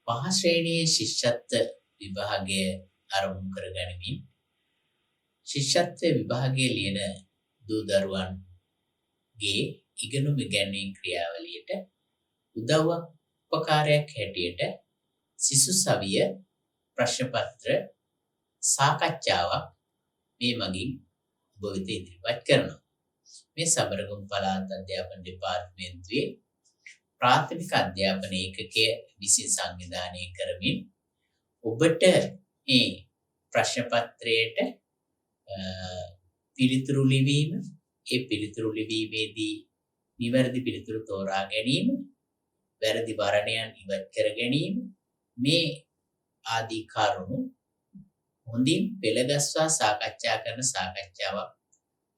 පහ ශ්‍රේණියේ ශිෂ්‍යත්ව විභාගය ආරම්භ කරගනිමින් ශිෂ්‍යත්ව විභාගයේ ලියන දූ දරුවන්ගේ ඉගෙනුම ඉගැන්වීම් ක්‍රියාවලියට උදව්වක් උපකාරයක් හැටියට සිසු සවිය ප්‍රශ්න පත්‍ර සාකච්ඡාවක් මේ මගින් ඔබ වෙත ඉදිරිපත් කරනවා. මේ සබරගමු පළාත් අධ්‍යාපන දෙපාර්තමේන්තුවේ ප්‍රාථමික අධ්‍යාපන ඒකකය විසින් සංවිධානය කරමින් ඔබට මේ ප්‍රශ්න පත්‍රයට පිළිතුරු ලිවීම, ඒ පිළිතුරු ලිවීමේදී නිවැරදි පිළිතුරු තෝරා ගැනීම, වැරදි වර්ණයන් ඉවත් කර ගැනීම මේ ආදී කරුණු හොඳින් පෙළගස්වා සාකච්ඡා කරන සාකච්ඡාවක්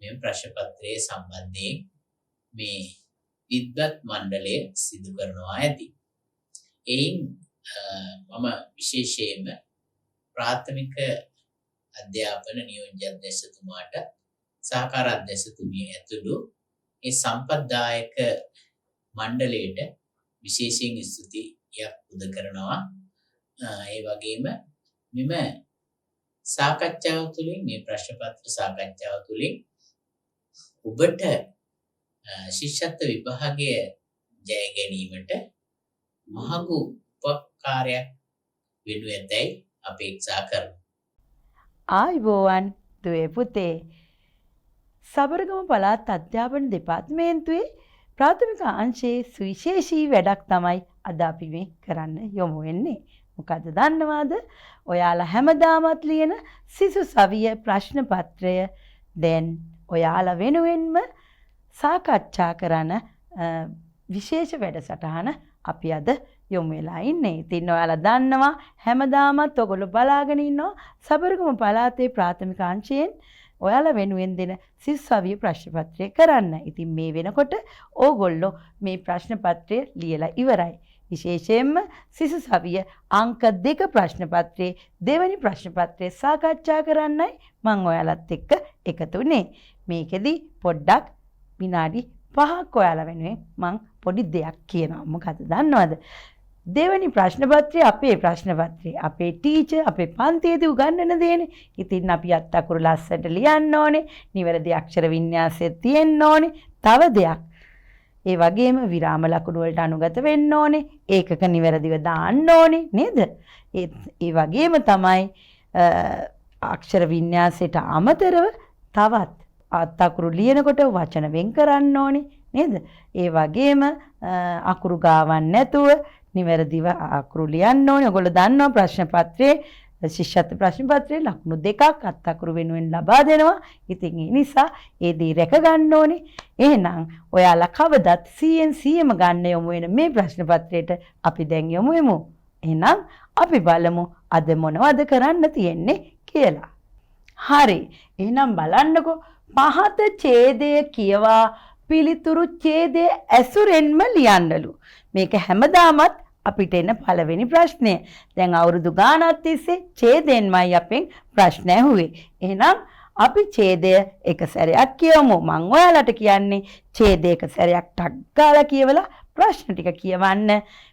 මේ ප්‍රශ්න පත්‍රයේ සම්බන්ධයෙන් මේ විද්වත් මණ්ඩලය සිදු කරනවා ඇති. එයින් මම විශේෂයෙන්ම ප්‍රාථමික අධ්‍යාපන නියෝජ්‍ය අධ්‍යක්ෂතුමාට සහකාර අධ්‍යක්ෂතුමිය ඇතුළු ඒ සම්පත්දායක මණ්ඩලයට විශේෂයෙන් ස්තුතියක් පුද කරනවා. ඒ වගේම මෙම සාකච්ඡාව තුළින් මේ ප්‍රශ්න පත්‍ර සාකච්ඡාව තුළින් ඔබට ශිෂ්‍යත්ව විභාගය ජය ගැනීමට මහඟු උපකාරයක් වෙනු ඇතැයි අපේක්ෂා කරමු. ආයුබෝවන් දුවේ පුතේ. සබරගමු පළාත් අධ්‍යාපන දෙපාර්තමේන්තුවේ ප්‍රාථමික අංශයේ සුවිශේෂී වැඩක් තමයි අද අපි මේ කරන්න යොමු වෙන්නේ. මොකද දන්නවාද? ඔයාලා හැමදාමත් ලියන සිසු සවිය ප්‍රශ්න පත්‍රය දැන් ඔයාලා වෙනුවෙන්ම සාකච්ඡා කරන විශේෂ වැඩසටහන අපි අද යොමු වෙලා ඉන්නේ. ඉතින් ඔයාලා දන්නවා හැමදාමත් ඔයගොල්ලෝ බලාගෙන ඉන්නවා සබරගමු පළාතේ ප්‍රාථමික අංශයෙන් ඔයාලා වෙනුවෙන් දෙන සිසු සවිය ප්‍රශ්න පත්‍රය කරන්න. ඉතින් මේ වෙනකොට ඕගොල්ලෝ මේ ප්‍රශ්න පත්‍රය ලියලා ඉවරයි. විශේෂයෙන්ම සිසු සවිය අංක 2 ප්‍රශ්න පත්‍රයේ දෙවැනි ප්‍රශ්න පත්‍රය සාකච්ඡා කරන්නයි මම ඔයාලත් එක්ක එකතු වුණේ. මේකෙදි පොඩ්ඩක් විනාඩි 5ක් ඔයාලා වෙනුවෙන් මම පොඩි දෙයක් කියනවා. මොකද දන්නවද? දෙවැනි ප්‍රශ්න පත්‍රය අපේ ප්‍රශ්න පත්‍රය අපේ ටීචර් අපේ පන්තියේදී උගන්වන දේනේ. ඉතින් අපි අත් අකුරු ලස්සනට ලියන්න ඕනේ. නිවැරදි අක්ෂර වින්‍යාසය තියෙන්න ඕනේ. තව දෙයක්. ඒ වගේම විරාම ලකුණු වලට අනුගත වෙන්න ඕනේ. ඒකක නිවැරදිව දාන්න ඕනේ නේද? ඒ වගේම තමයි අක්ෂර වින්‍යාසයට අමතරව තවත් අත් අකුරු ලියනකොට වචන වෙන් කරන්න ඕනේ නේද? ඒ වගේම අකුරු ගාවන්න නැතුව නිවැරදිව අකුරු ලියන්න ඕනේ. ඔයගොල්ලෝ දන්නවා ප්‍රශ්න පත්‍රයේ ශිෂ්‍යත්ව ප්‍රශ්න පත්‍රයේ ලකුණු 2ක් අත් අකුරු වෙනුවෙන් ලබා දෙනවා. ඉතින් ඒ නිසා ඒ දේ රැක ගන්න ඕනේ. එහෙනම් ඔයාලා කවදත් 100ම ගන්න යමු වෙන මේ ප්‍රශ්න පත්‍රයට අපි දැන් යමු වෙමු. එහෙනම් අපි බලමු අද මොනවද කරන්න තියෙන්නේ කියලා. හරි. එහෙනම් බලන්නකෝ පහත ඡේදය කියවා පිළිතුරු ඡේදයේ ඇසුරෙන්ම ලියන්නලු. මේක හැමදාමත් අපිට එන පළවෙනි ප්‍රශ්නය. දැන් අවුරුදු ගානක් තිස්සේ ඡේදයෙන්මයි අපෙන් ප්‍රශ්න ඇහුවේ. එහෙනම් අපි ඡේදය එක සැරයක් කියවමු. මම ඔයාලට කියන්නේ ඡේදය එක සැරයක් ටක් ගාලා කියවලා ප්‍රශ්න ටික කියවන්න.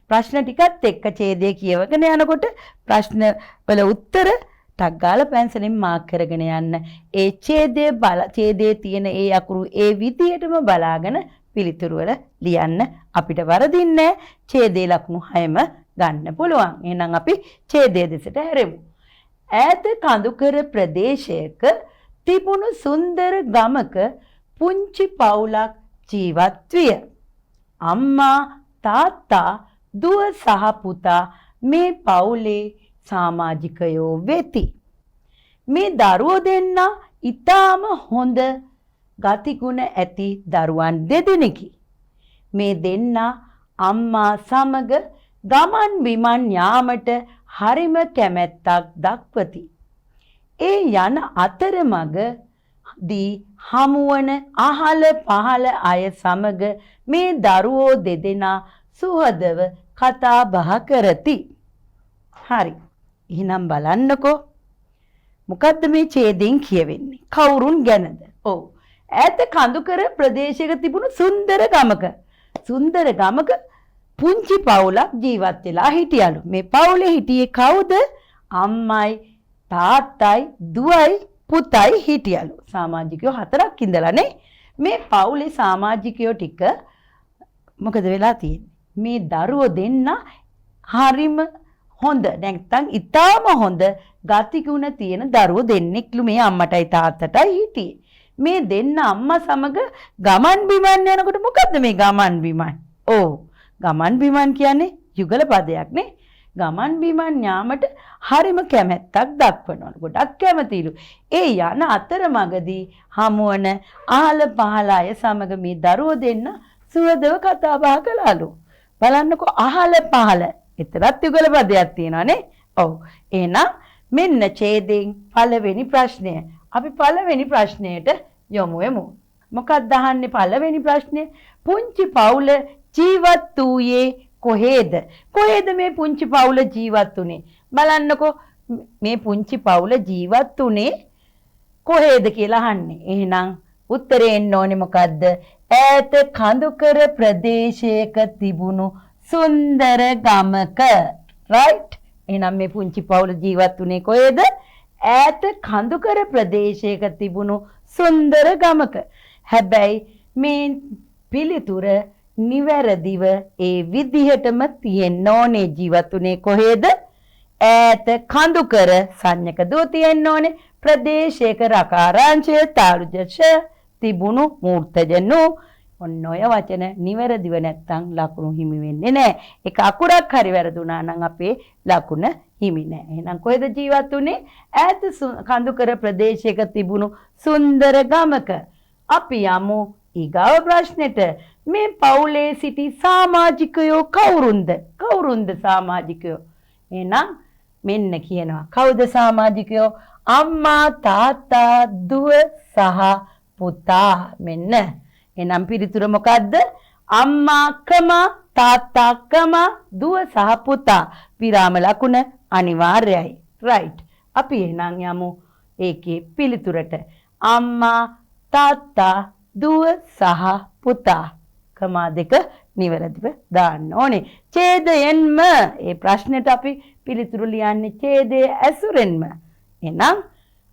ප්‍රශ්න ටිකත් එක්ක ඡේදය කියවගෙන යනකොට ප්‍රශ්න වල උත්තර ටක් ගාලා පැන්සලෙන් මාක් කරගෙන යන්න. ඒ ඡේදයේ තියෙන ඒ අකුරු ඒ විදියටම බලාගෙන පිළිතුරු වල ලියන්න. අපිට වරදින්නේ ඡේදයේ ලකුණු 6ම ගන්න පුළුවන්. එහෙනම් අපි ඡේදයේ දෙසට හැරෙමු. ඈත කඳුකර ප්‍රදේශයක තිබුණු සුන්දර ගමක පුංචි පවුලක් ජීවත් විය. අම්මා තාත්තා දුව සහ පුතා මේ පවුලේ සමාජිකයෝ වෙති. මේ දරුවෝ දෙන්න ඊටාම හොඳ ගතිගුණ ඇති දරුවන් දෙදෙනෙකි. මේ දෙන්න අම්මා සමග ගමන් බිමන් යාමට හරිම කැමැත්තක් දක්වති. ඒ යන අතරමඟදී හමුවන අහල පහල අය සමග මේ දරුවෝ දෙදෙනා සුහදව කතා බහ කරති. හරි. එහෙනම් බලන්නකෝ මොකද්ද මේ ඡේදයෙන් කියවෙන්නේ? කවුරුන් ගැනද? ඔව්. ඈත කඳුකර ප්‍රදේශයක තිබුණු සුන්දර ගමක පුංචි පවුලක් ජීවත් වෙලා හිටියලු. මේ පවුලේ හිටියේ කවුද? අම්මයි, තාත්තයි, දුවයි, පුතයි හිටියලු. සමාජිකයෝ 4ක් ඉඳලානේ. මේ පවුලේ සමාජිකයෝ ටික මොකද වෙලා තියෙන්නේ? මේ දරුවෝ දෙන්න හරිම හොඳ නැත්නම් ඊටාම හොඳ ගතිගුණ තියෙන දරුවෝ දෙන්නෙක්ලු මේ අම්මටයි තාත්තටයි හිටියේ. මේ දෙන්න අම්මා සමග ගමන් බිමන් යනකොට මොකද්ද මේ ගමන් බිමන්? ඔව් ගමන් බිමන් කියන්නේ යුගල පදයක් නේ. ගමන් බිමන් යාමට හරිම කැමැත්තක් දක්වනවා. ගොඩක් කැමතිලු. ඒ යන අතරමඟදී හමුවන අහල පහල අය සමග මේ දරුවෝ දෙන්න සුවදව කතා බහ කළාලු. බලන්නකෝ අහල පහල. එතරම් යුගල පදයක් තියෙනවානේ. ඔව්. එහෙනම් මෙන්න ඡේදයෙන් පළවෙනි ප්‍රශ්නය. අපි පළවෙනි ප්‍රශ්නයට යමු වෙමු. මොකක්ද අහන්නේ පළවෙනි ප්‍රශ්නේ? පුංචි පවුල ජීවත් වූයේ කොහෙද? කොහෙද මේ පුංචි පවුල ජීවත් වුනේ? බලන්නකෝ මේ පුංචි පවුල ජීවත් වුනේ කොහෙද කියලා අහන්නේ. එහෙනම් උත්තරේ එන්න ඕනේ මොකද්ද? ඈත කඳුකර ප්‍රදේශයක තිබුණු සුන්දර ගමක. right? එහෙනම් මේ පුංචි පවුල ජීවත් වුනේ කොහෙද? ඈත කඳුකර ප්‍රදේශයක තිබුණු සුන්දර ගමක. හැබැයි මේ පිළිතුර නිවැරදිව ඒ විදිහටම තියෙන්න ඕනේ. ජීවත් වුනේ කොහෙද? ඈත කඳුකර සංඥක දුව තියෙන්න ඕනේ. ප්‍රදේශයක රකාරාංශය තාලුජශ තිබුණු මූර්තජනු. ඔන්න ඔය වචන නිවැරදිව නැත්තම් ලකුණු හිමි වෙන්නේ නැහැ. එක අකුරක් හරි වැරදුනා නම් අපේ ලකුණ හිමි නැහැ. එහෙනම් කොහෙද ජීවත් වුනේ? ඈත කඳුකර ප්‍රදේශයක තිබුණු සුන්දර ගමක. අපි යමු ඊගාව ප්‍රශ්නෙට. මේ පවුලේ සිටි සමාජිකයෝ කවුරුන්ද? කවුරුන්ද සමාජිකයෝ? එහෙනම් මෙන්න කියනවා. කවුද සමාජිකයෝ? අම්මා, තාත්තා, දුව සහ පුතා. මෙන්න. එහෙනම් පිළිතුර මොකද්ද? අම්මාකම, තාත්තාකම, දුව සහ පුතා. විරාම ලකුණ අනිවාර්යයි. right. අපි එහෙනම් යමු ඒකේ පිළිතුරට. අම්මා, තාත්තා, දුව සහ පුතා. කමා දෙක නිවැරදිව දාන්න ඕනේ. ඡේදයෙන්ම මේ ප්‍රශ්නෙට අපි පිළිතුරු ලියන්නේ ඡේදයේ ඇසුරෙන්ම. එහෙනම්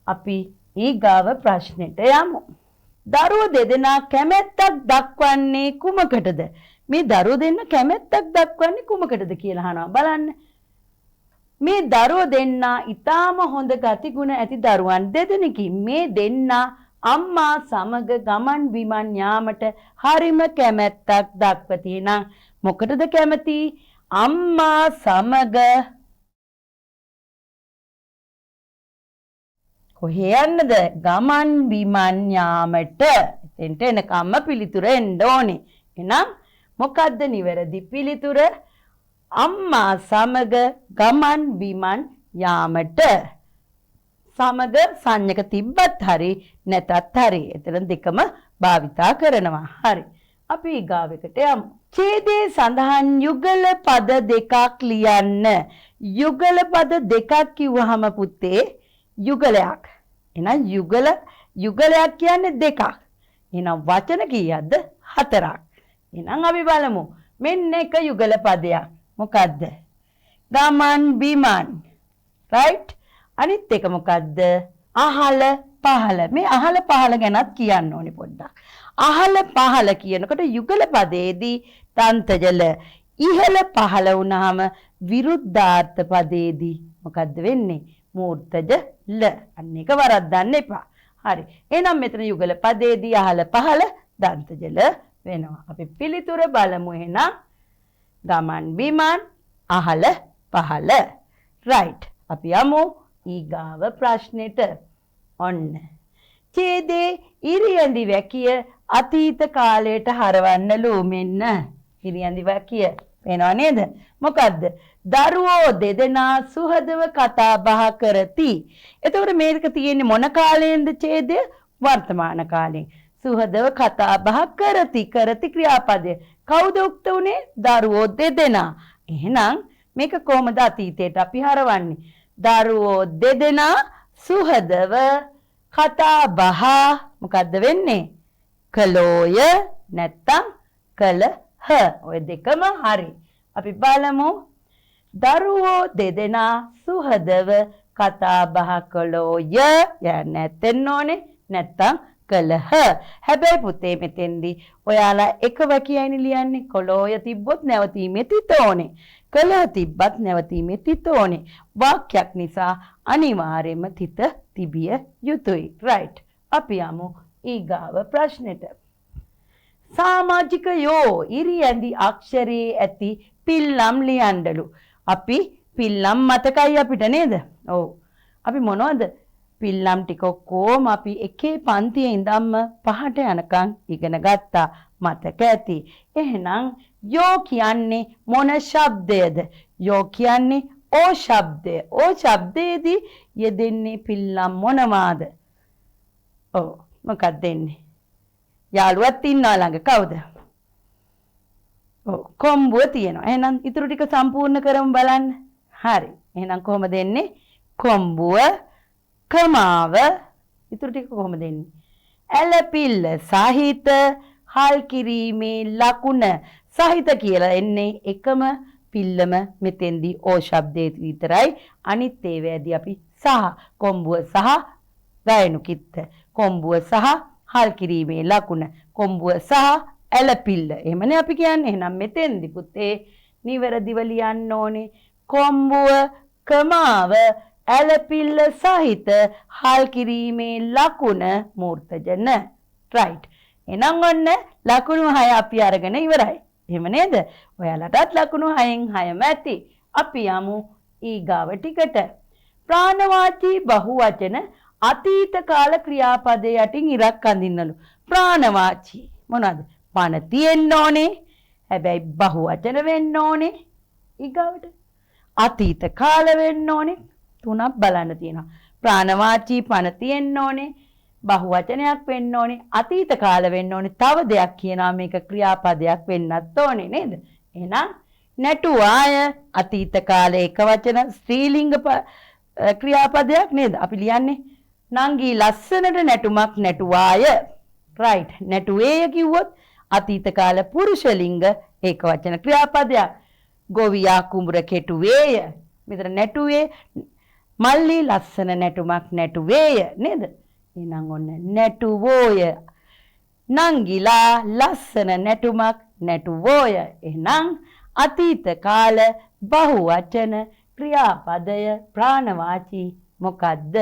අපි ඊගාව ප්‍රශ්නෙට යමු. දරුවෝ දෙදෙනා කැමැත්තක් දක්වන්නේ කුමකටද? මේ දරුවෝ දෙන්න කැමැත්තක් දක්වන්නේ කුමකටද කියලා අහනවා. බලන්න. මේ දරුවෝ දෙන්නා ඊටාම හොඳ ගතිගුණ ඇති දරුවන් දෙදෙනෙකි. මේ දෙන්නා අම්මා සමග ගමන් බිමන් යාමට හරිම කැමැත්තක් දක්වති. නම් මොකටද කැමති? අම්මා සමග කොහේ යන්නද? ගමන් බිමන් යාමට. එතෙන්ට එනකම්ම පිළිතුර එන්න ඕනේ. එහෙනම් මොකද්ද නිවැරදි පිළිතුර? අම්මා සමග ගමන් බිමන් යාමට. සමග සංඥක තිබ්බත් හරි නැතත් හරි. එතන දෙකම භාවිතා කරනවා. හරි. අපි ඊගාවෙකට යමු. ඡේදයේ සඳහන් යුගල පද දෙකක් ලියන්න. යුගල පද දෙකක් කිව්වහම පුතේ යුගලයක්. එහෙනම් යුගලයක් කියන්නේ දෙකක්. එහෙනම් වචන කීයක්ද? 4ක්. එහෙනම් අපි බලමු. මෙන්න එක යුගල පදයක්. මොකද්ද? ගමන් බිමන්. right? අනිත් එක මොකද්ද? අහල පහල. මේ අහල පහල ගැනත් කියන්න ඕනේ පොඩ්ඩක්. අහල පහල කියනකොට යුගල පදයේදී තන්තජල ඉහළ පහල වුණාම විරුද්ධාර්ථ පදයේදී මොකද්ද වෙන්නේ? මූර්තජ ල. අන්න එක වරද්දන්න එපා. හරි. එහෙනම් මෙතන යුගල පදයේදී අහල පහල දන්තජල වෙනවා. අපි පිළිතුර බලමු එහෙනම්. ගමන් බිමන් අහල පහල. right. අපි යමු ඊගාව ප්‍රශ්නෙට. ඔන්න. ඡේදේ ඉරියඳි වැකිය අතීත කාලයට හරවන්නලු. මෙන්න ඉරියඳි වැකිය. පේනව නේද? මොකද්ද? දරුවෝ දෙදෙනා සුහදව කතා බහ කරති. එතකොට මේක තියෙන්නේ මොන කාලයෙන්ද ඡේදය? වර්තමාන කාලයෙන්. සුහදව කතා බහ කරති. කරති ක්‍රියාපදය. කවුද උක්ත උනේ? දරුවෝ දෙදෙනා. එහෙනම් මේක කොහොමද අතීතයට අපි හරවන්නේ? දරුවෝ දෙදෙනා සුහදව කතා බහ මොකද්ද වෙන්නේ? කළෝය නැත්තම් කළහ. ඔය දෙකම හරි. අපි බලමු. දරුවෝ දෙදෙනා සුහදව කතා බහ කළෝය. යන්න නැත්නම් ඕනේ නැත්තම් කළහ. හැබැයි පුතේ මෙතෙන්දී ඔයාලා එක වකියයිනේ ලියන්නේ. කළෝය තිබ්බොත් නැවතීමේ තිත ඕනේ. කළහ තිබ්බත් නැවතීමේ තිත ඕනේ. වාක්‍යයක් නිසා අනිවාර්යයෙන්ම තිත තිබිය යුතුයි. right. අපි යමු ඊගාව ප්‍රශ්නෙට. සමාජිකයෝ ඉරියැඳි අක්ෂරයේ ඇති පිල්ලම් ලියන්නලු. අපි පිල්ලම් මතකයි අපිට නේද? ඔව්. අපි මොනවද? පිල්ලම් ටික කොහොම අපි එකේ පන්තියේ ඉඳන්ම පහට යනකම් ඉගෙන ගත්තා. මතක ඇති. එහෙනම් යෝ කියන්නේ මොන ශබ්දයද? යෝ කියන්නේ ඕ ශබ්දය. ඕ ශබ්දයේදී යෙදෙන්නේ පිල්ලම් මොනවාද? ඔව් මොකක්ද දෙන්නේ? යාළුවත් ඉන්නවා ළඟ. කවුද? ඔව් කොම්බුව තියෙනවා. එහෙනම් ඊටු ටික සම්පූර්ණ කරමු බලන්න. හරි. එහෙනම් කොහොමද දෙන්නේ? කොම්බුව, කමාව, ඊටු ටික කොහොමද දෙන්නේ? ඇලපිල්ල සහිත හල් කිරීමේ ලකුණ සහිත කියලා එන්නේ එකම පිල්ලම මෙතෙන්දී ඕ ශබ්දයේ විතරයි. අනිත් ඒවාදී අපි සහ කොම්බුව සහ ගායනු කිත්ත, කොම්බුව සහ හල් කිරීමේ ලකුණ, කොම්බුව සහ ඇලපිල්ල. එහෙමනේ අපි කියන්නේ. එහෙනම් මෙතෙන්දී පුතේ නිවැරදිව ලියන්න ඕනේ කොම්බුව, කමාව, ඇලපිල්ල සහිත හල් කිරීමේ ලකුණ මූර්තජන. right. එහෙනම් ඔන්න ලකුණු 6 අපි අරගෙන ඉවරයි. එහෙම නේද? ඔයාලටත් ලකුණු 6න් 6ම ඇති. අපි යමු ඊගාව ටිකට. ප්‍රාණවාචී බහුවචන අතීත කාල ක්‍රියාපදයේ යටින් ඉරක් අඳින්නලු. ප්‍රාණවාචී මොනවද? පණ තියෙන්න ඕනේ. හැබැයි බහුවචන වෙන්න ඕනේ. ඊගාවට අතීත කාල වෙන්න ඕනේ. තුනක් බලන්න තියෙනවා. ප්‍රාණවාචී පණ තියෙන්න ඕනේ. බහුවචනයක් වෙන්න ඕනේ. අතීත කාල වෙන්න ඕනේ. තව දෙයක් කියනවා මේක ක්‍රියාපදයක් වෙන්නත් ඕනේ නේද? එහෙනම් නැටුවාය අතීත කාලේ එක වචන ස්ත්‍රීලිංග ක්‍රියාපදයක් නේද? අපි ලියන්නේ නංගී ලස්සනට නැටුමක් නැටුවාය. right. නැටුවේය කිව්වොත් අතීත කාල පුරුෂලිංග ඒක වචන ක්‍රියාපදයක්. ගොවියා කුඹුර කෙටුවේය. මෙතන නැටුවේ මල්ලි ලස්සන නැටුමක් නැටුවේය නේද? එහෙනම් ඔන්න නැටුවෝය. නංගිලා ලස්සන නැටුමක් නැටුවෝය. එහෙනම් අතීත කාල බහුවචන ක්‍රියාපදය ප්‍රාණවාචී මොකද්ද?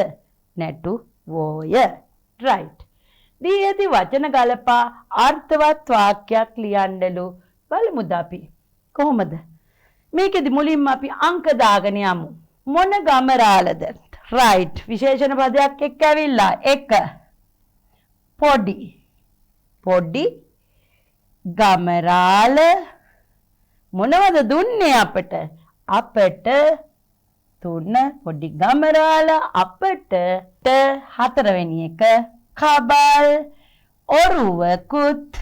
නැටුවෝය. right. දී ඇති වචන ගලපා අර්ථවත් වාක්‍යයක් ලියන්නලු. බලමුද අපි කොහොමද? මේකෙදි මුලින්ම අපි අංක දාගෙන යමු. මොන ගමරාලද? right. විශේෂණ පදයක් එක්ක ඇවිල්ලා. 1 පොඩි. පොඩි ගමරාල මොනවද දුන්නේ අපට? අපට 3 පොඩි ගමරාල අපට 4 වෙනි එක කබල් ඔරුවකුත්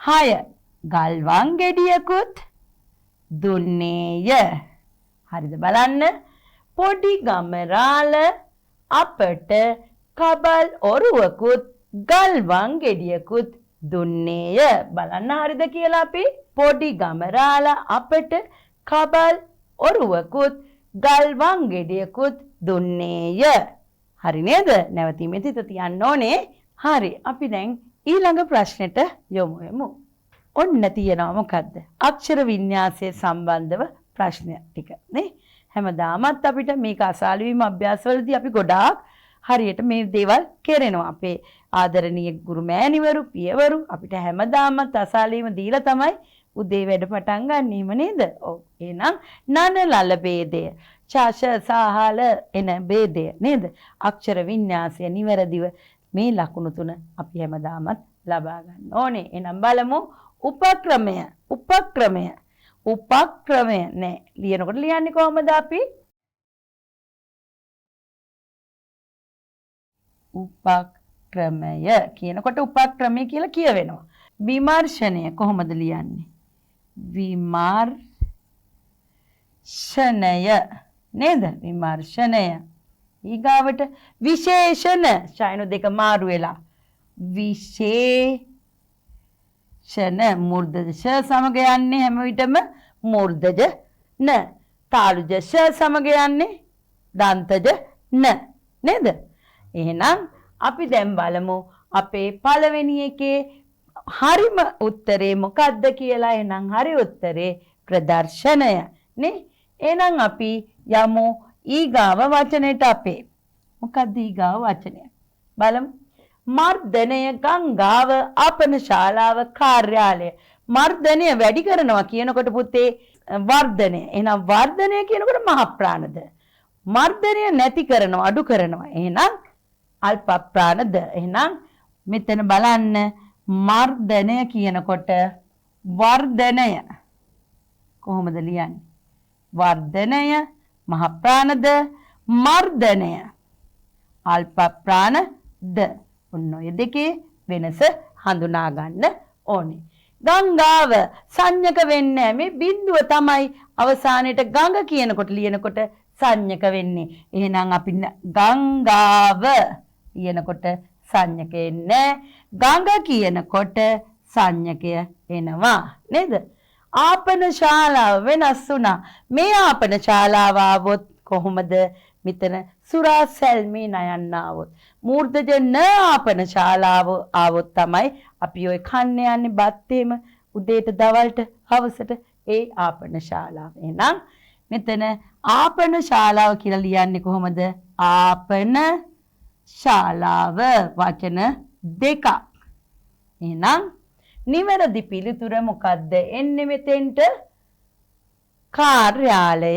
6 ගල්වන් ගෙඩියකුත් දුන්නේය. හරිද බලන්න. පොඩි ගමරාල අපට කබල් ඔරුවකුත් ගල්වන් ගෙඩියකුත් දුන්නේය. බලන්න හරිද කියලා අපි. පොඩි ගමරාල අපට කබල් ඔරුවකුත් ගල්වන් ගෙඩියකුත් දුන්නේය. හරි නේද? නැවතීමේ තිත තියන්න ඕනේ. හරි. අපි දැන් ඊළඟ ප්‍රශ්නෙට යමු. ඔන්න තියෙනවා මොකද්ද? අක්ෂර වින්‍යාසය සම්බන්ධව ප්‍රශ්න ටික නේ. හැමදාමත් අපිට මේක අසාලු වීම අභ්‍යාසවලදී අපි ගොඩාක් හරියට මේ දේවල් කරනවා. අපේ ආදරණීය ගුරු මෑණිවරු, පියවරු අපිට හැමදාමත් අසාලු වීම දීලා තමයි උදේ වැඩ පටන් ගන්න. එහෙම නේද? ඔව්. එහෙනම් නන ලල ભેදය, ශාෂ සාහල එන ભેදය නේද? අක්ෂර වින්‍යාසය නිවැරදිව මේ ලකුණු තුන අපි හැමදාමත් ලබා ගන්න ඕනේ. එහෙනම් බලමු උපක්‍රමය. උපක්‍රමය නේ ලියනකොට ලියන්නේ කොහමද අපි? උපක්‍රමය කියනකොට උපක්‍රමය කියලා කියවෙනවා. විමර්ශනය කොහොමද ලියන්නේ? විමර්ශනය නේද? විමර්ශනය. ඊගාවට විශේෂණ ශායන දෙක මාරු වෙලා විශේෂණ මුර්ධ ශ සමග යන්නේ හැම විටම මූර්ධජ න. තාලුජ ෂ සමග යන්නේ දන්තජ න. නේද? එහෙනම් අපි දැන් බලමු අපේ පළවෙනි එකේ හරිම උත්තරේ මොකක්ද කියලා. එහෙනම් හරි උත්තරේ ප්‍රදර්ශනය නේ. එහෙනම් අපි යමු ඊගාව වචනෙට අපේ. මොකක්ද ඊගාව වචනය? බලමු. මර්ධනය, ගංගාව, ආපන ශාලාව, කාර්යාලය. මර්ධනය වැඩි කරනවා කියනකොට පුතේ වර්ධනය. එහෙනම් වර්ධනය කියනකොට මහ ප්‍රාණද. මර්ධනය නැති කරනවා අඩු කරනවා. එහෙනම් අල්ප ප්‍රාණද. එහෙනම් මෙතන බලන්න මර්ධනය කියනකොට වර්ධනය කොහොමද ලියන්නේ? වර්ධනය මහ ප්‍රාණද, මර්ධනය අල්ප ප්‍රාණද. ඔන්න ඔය දෙකේ වෙනස හඳුනා ගන්න ඕනේ. ගංගාව සංඥක වෙන්නේ මේ බිඳුව තමයි අවසානයේට ගඟ කියනකොට ලියනකොට සංඥක වෙන්නේ. එහෙනම් අපි ගංගාව කියනකොට සංඥක එන්නේ. ගඟ කියනකොට සංඥකය එනවා නේද? ආපන ශාලාව වෙනස් වුණා. මේ ආපන ශාලාව આવොත් කොහොමද? මෙතන සුරා සැල්මී නයන්න આવොත්. මූර්ධජ න ආපන ශාලාව આવොත් තමයි අපි ඔය කන්න යන්නේ බත් එහෙම උදේට දවල්ට හවසට ඒ ආපන ශාලාව. එහෙනම් මෙතන ආපන ශාලාව කියලා ලියන්නේ කොහොමද? ආපන ශාලාව වචන දෙකක්. එහෙනම් නිවැරදි පිළිතුර මොකද්ද? එන්නේ මෙතෙන්ට කාර්යාලය.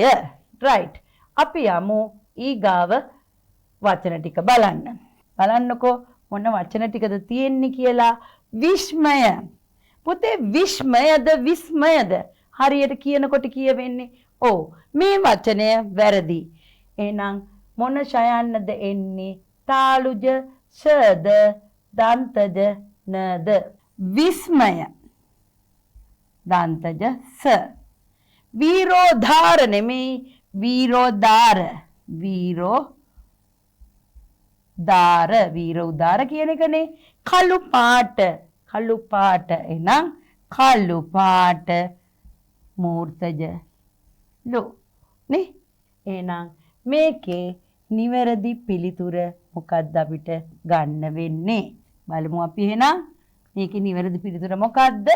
right. අපි යමු ඊගාව වචන ටික බලන්න. බලන්නකෝ මොන වචන ටිකද තියෙන්නේ කියලා. විස්මය. පුතේ විස්මයද විස්මයද හරියට කියනකොට කියවෙන්නේ? ඔව් මේ වචනය වැරදි. එහෙනම් මොන ශයන්නද එන්නේ? තාලුජ ෂද දන්තජ නද. විස්මය දන්තජ ස. වීරෝධාර නෙමෙයි වීරෝදාර. වීරෝදාර වීරෝදාර කියන එකනේ. කළු පාට කළු පාට. එහෙනම් කළු පාට මූර්තජ ලු නේ. එහෙනම් මේකේ නිවැරදි පිළිතුර මොකක්ද අපිට ගන්න වෙන්නේ? බලමු අපි. එහෙනම් මේකේ නිවැරදි පිළිතුර මොකක්ද?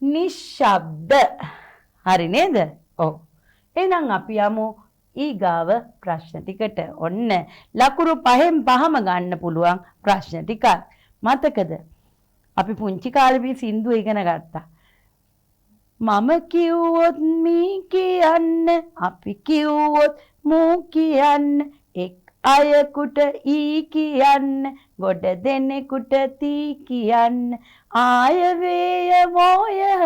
නිශ්ශබ්ද. හරි නේද? ඔව්. එහෙනම් අපි යමු ඊගාව ප්‍රශ්න ටිකට. ඔන්න ලකුණු 5න් 5ම ගන්න පුළුවන් ප්‍රශ්න ටිකක්. මතකද? අපි පුංචි කාලේ මේ සින්දු ඉගෙන ගත්තා. මම කිව්වොත් මී කියන්න, අපි කිව්වොත් මූ කියන්න, එක් අයකුට ඊ කියන්න, ගොඩ දෙනෙකුට තී කියන්න, ආයවේය මෝයහ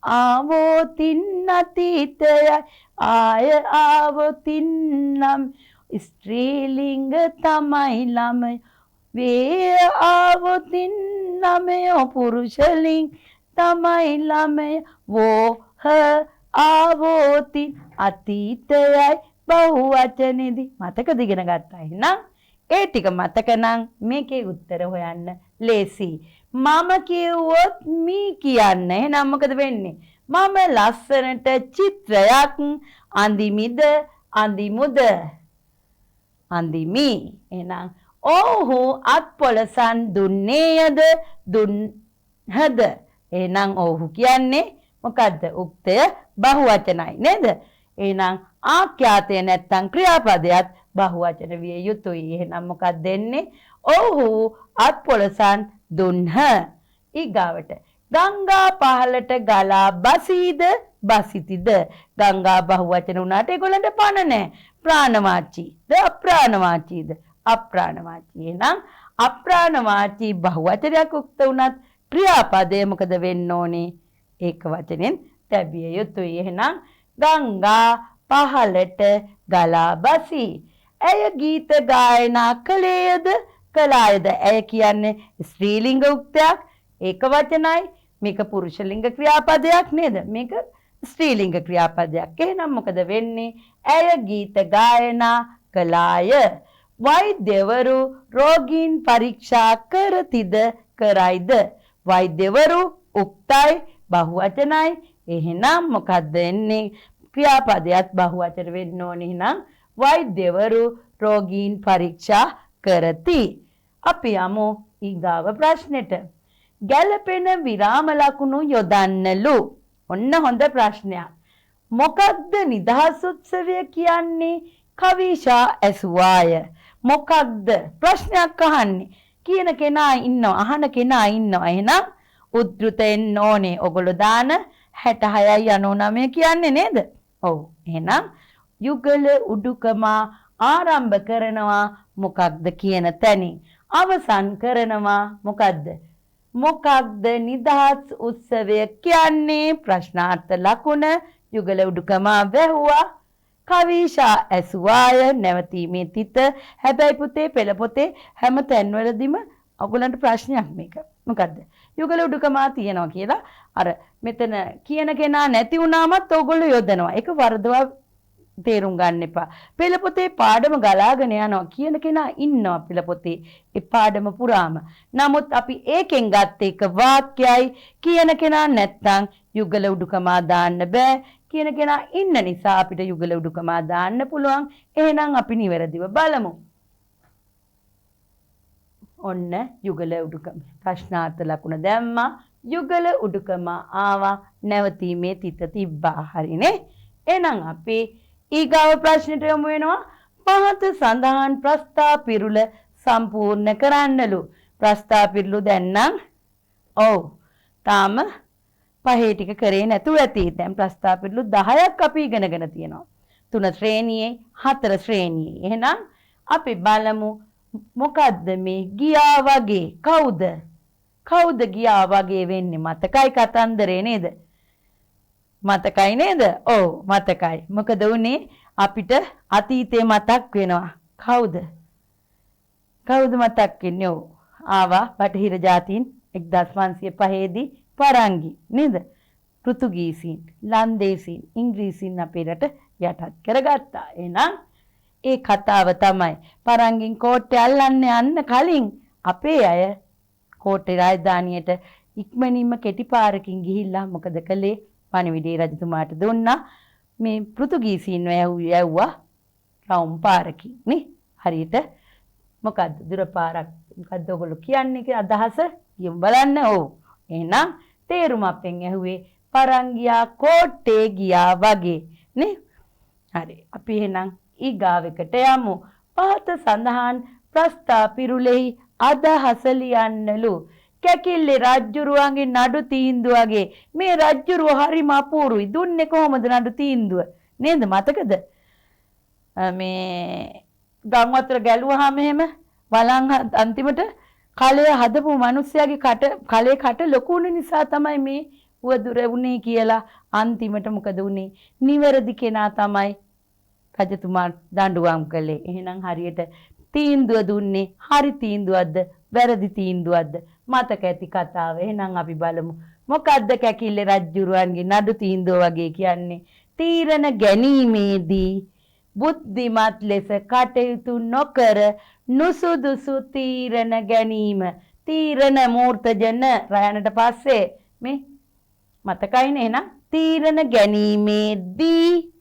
ආවෝතින් අතීතයයි, ආය ආවෝතින් නම් ස්ත්‍රීලිංග තමයි ළමයි, වේ ආවෝතින් ළමයෝ පුරුෂලිංග තමයි ළමය, වෝහ ආවෝතින් අතීතයයි බහුවචනේදී. මතකද ඉගෙන ගත්තා? එහෙනම් ඒ ටික මතක නම් මේකේ උත්තර හොයන්න ලේසි. මම කිව්වොත් මී කියන්න. එහෙනම් මොකද වෙන්නේ? මම ලස්සනට චිත්‍රයක් අඳිමිද අඳිමුද? අඳිමි. එහෙනම් ඔහු අත්පොලසන් දුන්නේයද දුන්හද? එහෙනම් ඔහු කියන්නේ මොකද්ද? උක්තය බහුවචනයි නේද? එහෙනම් ආඛ්‍යාතය නැත්තම් ක්‍රියාපදයක් බහුවචන විය යුතුයි. එහෙනම් මොකක්ද දෙන්නේ? ඔහු අත්පොලසන් දුන්හ. ඊගාවට ගංගා පහලට ගලා බසීද බසිතිද? ගංගා බහුවචන වුණාට ඒගොල්ලන්ට පණ නැහැ. ප්‍රාණවාචීද අප්‍රාණවාචීද? අප්‍රාණවාචී. එහෙනම් අප්‍රාණවාචී බහුවචනයක් උක්ත වුණත් ක්‍රියාපදය මොකද වෙන්න ඕනේ? ඒක වචනෙන් තැබිය යුතුයි. එහෙනම් ගංගා පහලට ගලා බසී. ඇය ගීත ගායනා කළේයද කළායද? ඇය කියන්නේ ස්ත්‍රීලිංග උක්තයක්, ඒක වචනයි. මේක පුරුෂලිංග ක්‍රියාපදයක් නේද? මේක ස්ත්‍රීලිංග ක්‍රියාපදයක්. එහෙනම් මොකද වෙන්නේ? ඇය ගීත ගායනා කළාය. වෛද්‍යවරු රෝගීන් පරීක්ෂා කරතිද කරයිද? වෛද්‍යවරු උක්තයි බහුවචනයි. එහෙනම් මොකද්ද එන්නේ? ක්‍රියාපදයක් බහුවචන වෙන්න ඕනේ. එහෙනම් වෛද්‍යවරු රෝගීන් පරීක්ෂා කරති. අපි යමු ඊගාව ප්‍රශ්නෙට. ගැළපෙන විරාම ලකුණු යොදන්නලු. ඔන්න හොඳ ප්‍රශ්නයක්. මොකක්ද නිදහස් උත්සවය කියන්නේ? කවිෂා ඇසුවාය. මොකක්ද ප්‍රශ්නයක් අහන්නේ? කියන කෙනා ඉන්නවා, අහන කෙනා ඉන්නවා. එහෙනම් උද්ෘතෙන්න ඕනේ. ඔගොල්ලෝ දාන 66යි 99 කියන්නේ නේද? ඔව්. එහෙනම් යුගල උඩුකම ආරම්භ කරනවා මොකක්ද කියන තැනින්. අවසන් කරනවා මොකද්ද? මොකක්ද නිදහස් උත්සවය කියන්නේ? ප්‍රශ්නාර්ථ ලකුණ යුගල උඩුකම වැහුවා. කවිෂා ඇසුවාය නැවතීමේ තිත. හැබැයි පුතේ පෙළ පොතේ හැම තැන්වලදීම ඔයගලන්ට ප්‍රශ්නයක් මේක. මොකද්ද? යුගල උඩුකම තියනවා කියලා අර මෙතන කියන කෙනා නැති වුණාමත් ඔයගොල්ලෝ යොදනවා. ඒක වරදවා තේරුම් ගන්න එපා. පෙළ පොතේ පාඩම ගලාගෙන යනවා. කියන කෙනා ඉන්නවා පෙළ පොතේ ඒ පාඩම පුරාම. නමුත් අපි ඒකෙන් ගත්ත එක වාක්‍යයි. කියන කෙනා නැත්තම් යුගල උඩුකම දාන්න බෑ. කියන කෙනා ඉන්න නිසා අපිට යුගල උඩුකම දාන්න පුළුවන්. එහෙනම් අපි නිවැරදිව බලමු. ඔන්න යුගල උඩුකම. ප්‍රශ්නාර්ථ ලකුණ දැම්මා. යුගල උඩුකම ආවා. නැවතීමේ තිත තිබ්බා. හරිනේ. එහෙනම් අපි ඊගාව ප්‍රශ්නෙට යමු වෙනවා. පහත සඳහන් ප්‍රස්තා පිරුල සම්පූර්ණ කරන්නලු. ප්‍රස්තා පිරුල දැන් නම් ඔව් තාම පහේ ටික කරේ නැතුව ඇති. දැන් ප්‍රස්තා පිරුළු 10ක් අපි ඉගෙනගෙන තියෙනවා. 3 ශ්‍රේණියේ 4 ශ්‍රේණියේ. එහෙනම් අපි බලමු මොකද්ද මේ ගියා වගේ? කවුද? කවුද ගියා වගේ වෙන්නේ? මතකයි කතන්දරේ නේද? මතකයි නේද? ඔව් මතකයි. මොකද උනේ? අපිට අතීතේ මතක් වෙනවා. කවුද? කවුද මතක් වෙන්නේ? ඔව් ආවා බටහිර ජාතීන් 1505 දී පරංගි නේද? පෘතුගීසීන්, ලන්දේසීන්, ඉංග්‍රීසීන් අපේ රට යටත් කරගත්තා. එහෙනම් ඒ කතාව තමයි පරංගින් කෝට්ටේ අල්ලන්න යන්න කලින් අපේ අය කෝට්ටේ රාජධානියට ඉක්මනින්ම කෙටි පාරකින් ගිහිල්ලා මොකද කළේ? පණිවිඩය රජතුමාට දුන්නා. මේ පෘතුගීසීන් යවුවා රවුම් පාරකින් නේ. හරියට මොකද්ද දුර පාරක් මොකද්ද ඔයගොල්ලෝ කියන්නේ කියලා අදහස කියමු බලන්න. ඔව් එහෙනම් තේරුම අපෙන් ඇහුවේ පරංගියා කෝට්ටේ ගියා වගේ නේ. හරි අපි එහෙනම් ඊගාවෙකට යමු. පහත සඳහන් ප්‍රස්තා පිරුලෙහි අදහස ලියන්නලු. කැකිල්ලේ රජ්ජුරුවන්ගේ නඩු තීන්දුව වගේ මේ රජ්ජුරුව හරිම අපූරුයි. දුන්නේ කොහොමද නඩු තීන්දුව නේද? මතකද? මේ ගම් වතුර ගැලුවාම එහෙම වලං අන්තිමට කලය හදපු මිනිස්සයාගේ කලේ කට ලොකු වුණ නිසා තමයි මේ උවදුර වුණේ කියලා අන්තිමට මොකද වුනේ? නිවැරදි කෙනා තමයි රජතුමා දඬුවම් කළේ. එහෙනම් හරියට තීන්දුව දුන්නේ හරි තීන්දුවක්ද වැරදි තීන්දුවක්ද? මතක ඇති කතාව. එහෙනම් අපි බලමු මොකද්ද කැකිල්ලේ රජ්ජුරුවන්ගේ නඩු තීන්දුව වගේ කියන්නේ? තීරණ ගැනීමේදී බුද්ධිමත් ලෙස කටයුතු නොකර නුසුදුසු තීරණ ගැනීම. තීරණ මූර්තජන රයනට පස්සේ මේ මතකයිනේ. එහෙනම් තීරණ ගැනීමේදී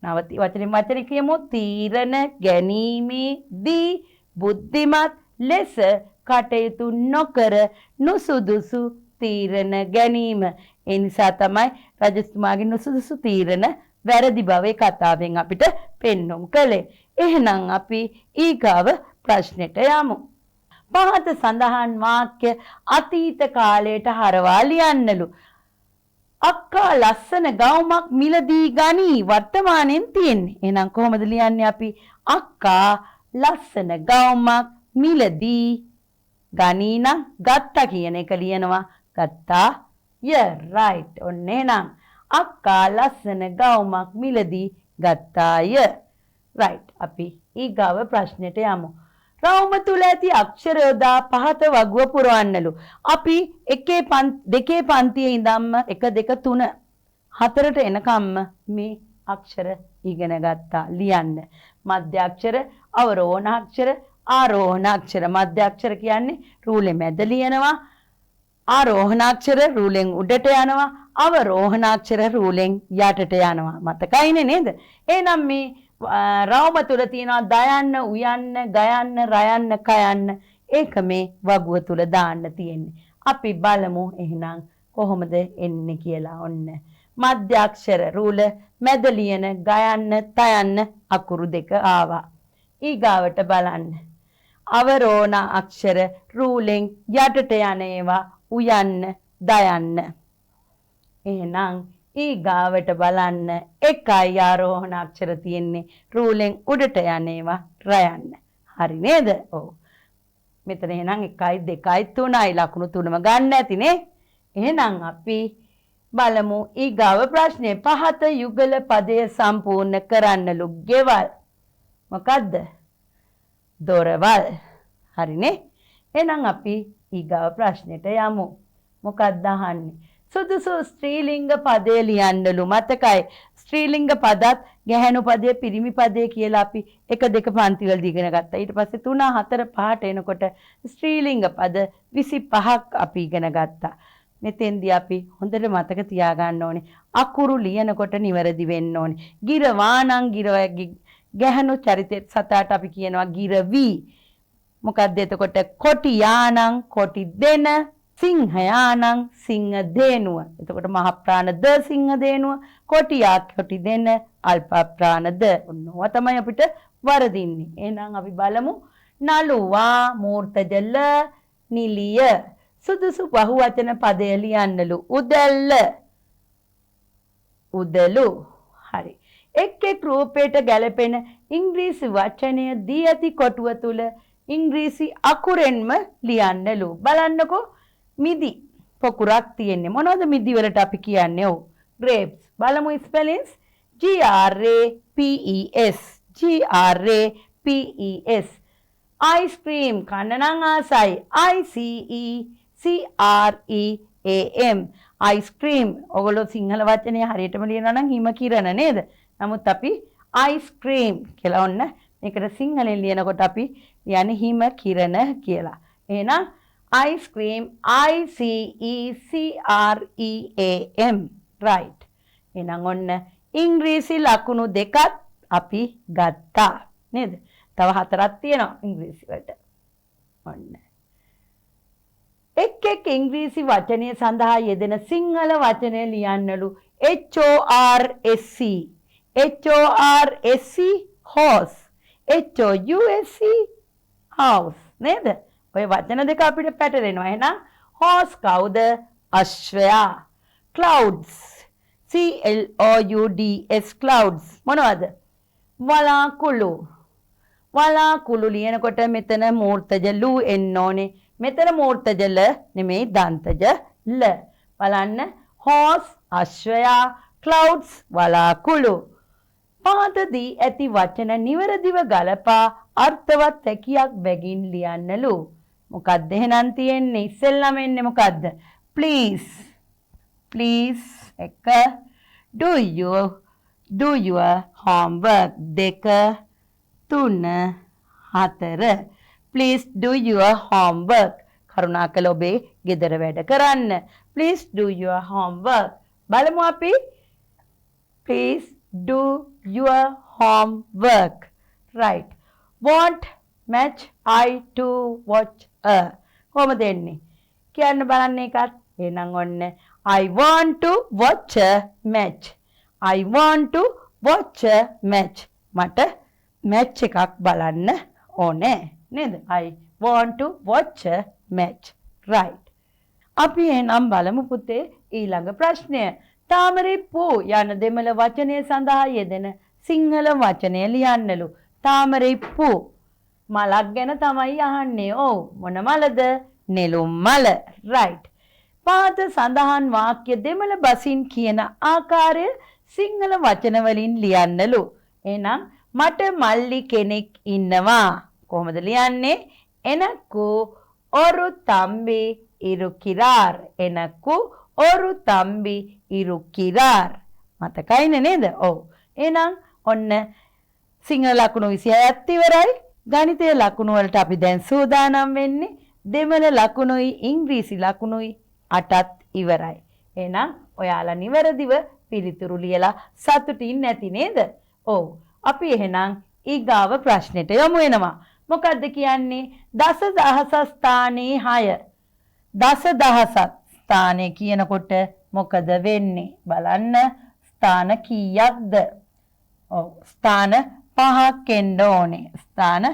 නවති වචනේ කියමු. තීරණ ගැනීමේදී බුද්ධිමත් ලෙස කටයුතු නොකර නුසුදුසු තීරණ ගැනීම. ඒ නිසා තමයි රජතුමාගේ නුසුදුසු තීරණ වැරදි බවේ කතාවෙන් අපිට පෙන්වුම් කළේ. එහෙනම් අපි ඊගාව ප්‍රශ්නෙට යමු. පහත සඳහන් වාක්‍ය අතීත කාලයට හරවා ලියන්නලු. අක්කා ලස්සන ගවුමක් මිලදී ගනී වර්තමානයෙන් තියෙන්නේ. එහෙනම් කොහොමද ලියන්නේ අපි? අක්කා ලස්සන ගවුමක් මිලදී ගනී නම් ගත්තා කියන එක ලියනවා. ගත්තා ය right. ඔන්න එහෙනම් අක්කා ලස්සන ගවුමක් මිලදී ගත්තාය. right. අපි ඊගාව ප්‍රශ්නෙට යමු. රවුම තුල ඇති අක්ෂර යොදා පහත වගුව පුරවන්නලු. අපි දෙකේ පන්තියේ ඉඳන්ම 1 2 3 4ට එනකම්ම මේ අක්ෂර ඉගෙන ගත්තා. ලියන්න. මධ්‍ය අක්ෂර, අවරෝහණ අක්ෂර, ආරෝහණ අක්ෂර. මධ්‍ය අක්ෂර කියන්නේ රූලේ මැද ලියනවා. ආරෝහණාක්ෂර රූලෙන් උඩට යනවා අවරෝහණාක්ෂර රූලෙන් යටට යනවා. මතකයිනේ නේද? එහෙනම් මේ රවුම තුල තියෙනවා දයන්න, උයන්න, ගයන්න, රයන්න, කයන්න. ඒක මේ වගුව තුල දාන්න තියෙන්නේ. අපි බලමු එහෙනම් කොහොමද එන්නේ කියලා. ඔන්න මධ්‍යාක්ෂර රූල මැද ලියන ගයන්න, තයන්න අකුරු දෙක ආවා. ඊගාවට බලන්න. අවරෝණ අක්ෂර රූලෙන් යටට යන ඒවා උයන්න, දයන්න. එහෙනම් ඊගාවට බලන්න එකයි ආරෝහණ අක්ෂර තියෙන්නේ රූලෙන් උඩට යන ඒවා රයන්න. හරි නේද? ඔව්. මෙතන එහෙනම් 1 2 3යි ලකුණු තුනම ගන්න ඇතිනේ. එහෙනම් අපි බලමු ඊගාව ප්‍රශ්නේ. පහත යුගල පදය සම්පූර්ණ කරන්නලු. ගෙවල් මොකද්ද? දොරවල්. හරිනේ. එහෙනම් අපි ඊගාව ප්‍රශ්නෙට යමු. මොකක්ද අහන්නේ? සුදුසු ස්ත්‍රීලිංග පදය ලියන්නලු. මතකයි ස්ත්‍රීලිංග පදත් ගැහැණු පදය පිරිමි පදය කියලා අපි 1 2 පන්ති වලදී ඉගෙන ගත්තා. ඊට පස්සේ 3 4 5ට එනකොට ස්ත්‍රීලිංග පද 25ක් අපි ඉගෙන ගත්තා. මෙතෙන්දී අපි හොඳට මතක තියාගන්න ඕනේ අකුරු ලියනකොට නිවැරදි වෙන්න ඕනේ. ගිරවාණං ගැහැණු චරිතෙත් සතාට අපි කියනවා ගිරවි. මොකක්ද එතකොට? කොටියාණං කොටි දෙන, සිංහයාණං සිංහ දේනුව. එතකොට මහ ප්‍රාණ ද සිංහ දේනුව, කොටියා කොටි දෙන, අල්ප ප්‍රාණ ද. ඔන්නවා තමයි අපිට වරදින්නේ. එහෙනම් අපි බලමු. නළුවා මූර්තජල නිලිය. සුදුසු බහුවචන පදය ලියන්නලු. උදැල්ල, උදලු. හරි. එක් එක් රූපයට ගැලපෙන ඉංග්‍රීසි වචනය දී ඇති කොටුව තුල ඉංග්‍රීසි අකුරෙන්ම ලියන්නලු. බලන්නකෝ. මිදි පොකුරක් තියෙන්නේ. මොනවද මිදි වලට අපි කියන්නේ? ඔව් grapes. බලමු ස්පෙලින්ස්. GRAPES. GRAPES. ice cream කන්න නම් ආසයි. ICECREAM. ice cream. ඔයගොල්ලෝ සිංහල වචනේ හරියටම ලියනවා නම් හිම කිරණ නේද? නමුත් අපි ice cream කියලා ඔන්න මේකට සිංහලෙන් ලියනකොට අපි යන්නේ හිම කිරණ කියලා. එහෙනම් ice cream ICECREAM. right. එහෙනම් ඔන්න ඉංග්‍රීසි ලකුණු දෙකක් අපි ගත්තා නේද? තව 4ක් තියෙනවා ඉංග්‍රීසි වලට. ඔන්න එක් එක් ඉංග්‍රීසි වචනය සඳහා යෙදෙන සිංහල වචනය ලියන්නලු. HORSE. HORSE horse. HOUSE house නේද? ඔය වචන දෙක අපිට පැටලෙනවා. එහෙනම් horse කවුද? අශ්වයා. clouds. CLOUDS clouds මොනවද? වලාකුළු. වලාකුළු ලියනකොට මෙතන මූර්තජ ලු එන්න ඕනේ. මෙතන මූර්තජ ල නෙමෙයි දන්තජ ල. බලන්න horse අශ්වයා, clouds වලාකුළු. පාදදී ඇති වචන නිවැරදිව ගලපා අර්ථවත් හැකියක් බැගින් ලියන්නලු. මොකක්ද එහෙනම් තියෙන්නේ? ඉස්සෙල්ලාම එන්නේ මොකක්ද? please. please එක. do your homework දෙක. 3 4. please do your homework. කරුණාකර ඔබේ ගෙදර වැඩ කරන්න. please do your homework. බලමු අපි. please do your homework. right. want match I to watch a. කොහොමද එන්නේ? කියන්න බලන්න එකත්. එහෙනම් ඔන්න I want to watch a match. I want to watch a match. මට match එකක් බලන්න ඕනේ නේද? I want to watch a match. right. අපි එහෙනම් බලමු පුතේ ඊළඟ ප්‍රශ්නය. තාමරිප්පු යන දෙමළ වචනය සඳහා යෙදෙන සිංහල වචනය ලියන්නලු. තාමරිප්පු මලක් ගැන තමයි අහන්නේ. ඔව් මොන මලද? නෙළුම් මල. right. පාද සඳහන් වාක්‍ය දෙමළ බසින් කියන ආකාරය සිංහල වචන වලින් ලියන්නලු. එහෙනම් මට මල්ලි කෙනෙක් ඉන්නවා. කොහොමද ලියන්නේ? එනකු ஒரு தம்பி இருக்கிறார். එනකු ஒரு தம்பி இருக்கிறார். මතකයිනේ නේද? ඔව්. එහෙනම් ඔන්න සිංහල ලකුණු 26ක් ඉවරයි. ගණිතයේ ලකුණු වලට අපි දැන් සූදානම් වෙන්නේ. දෙමළ ලකුණුයි ඉංග්‍රීසි ලකුණුයි 8ත් ඉවරයි. එහෙනම් ඔයාලා නිවැරදිව පිළිතුරු ලියලා සතුටින් නැති නේද? ඔව්. අපි එහෙනම් ඊගාව ප්‍රශ්නෙට යමු වෙනවා. මොකද්ද කියන්නේ? දසදහස ස්ථානයේ 6. දසදහසක් ස්ථානයේ කියනකොට මොකද වෙන්නේ? බලන්න. ස්ථාන කීයක්ද? ඔව්. ස්ථාන 5ක් එන්න ඕනේ. ස්ථාන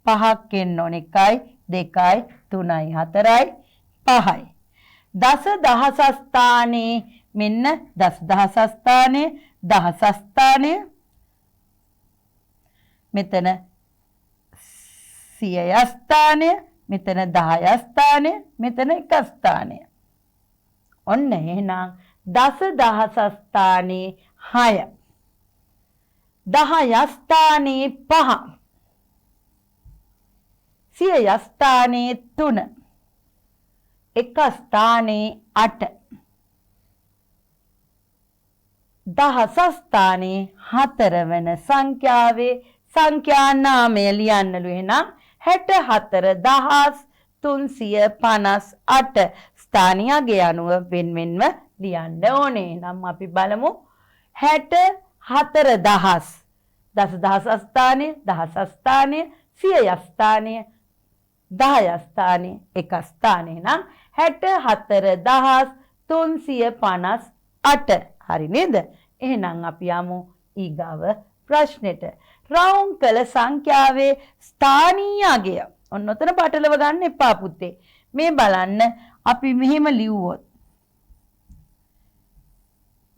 5ක් එන්න ඕනේ. 1යි 2යි 3යි 4යි 5යි. දසදහස ස්ථානයේ මෙන්න දසදහස ස්ථානයේ දහස ස්ථානයේ මෙතන 100 ස්ථානය, මෙතන 10 ස්ථානය, මෙතන 1 ස්ථානය. ඔන්න එහෙනම් දසදහස ස්ථානයේ 6, 10 ස්ථානයේ 5, 100 ස්ථානයේ 3, 1 ස්ථානයේ 8, දහස ස්ථානයේ 4 වන සංඛ්‍යාවේ සංඛ්‍යා නාමය ලියන්නලු. එහෙනම් 64358 ස්ථානීයගේ අනුව වෙන්වෙන්ව ලියන්න ඕනේ. නම් අපි බලමු 64000 දසදහස ස්ථානයේ දහස ස්ථානයේ 100 ස්ථානයේ 10 ස්ථානයේ 1 ස්ථානයේ නම් 64358 හරි නේද? එහෙනම් අපි යමු ඊගාව ප්‍රශ්නෙට. රවුම් කළ සංඛ්‍යාවේ ස්ථානීය අගය. ඔන්න ඔතන පටලව ගන්න එපා පුතේ. මේ බලන්න අපි මෙහෙම ලිව්වොත්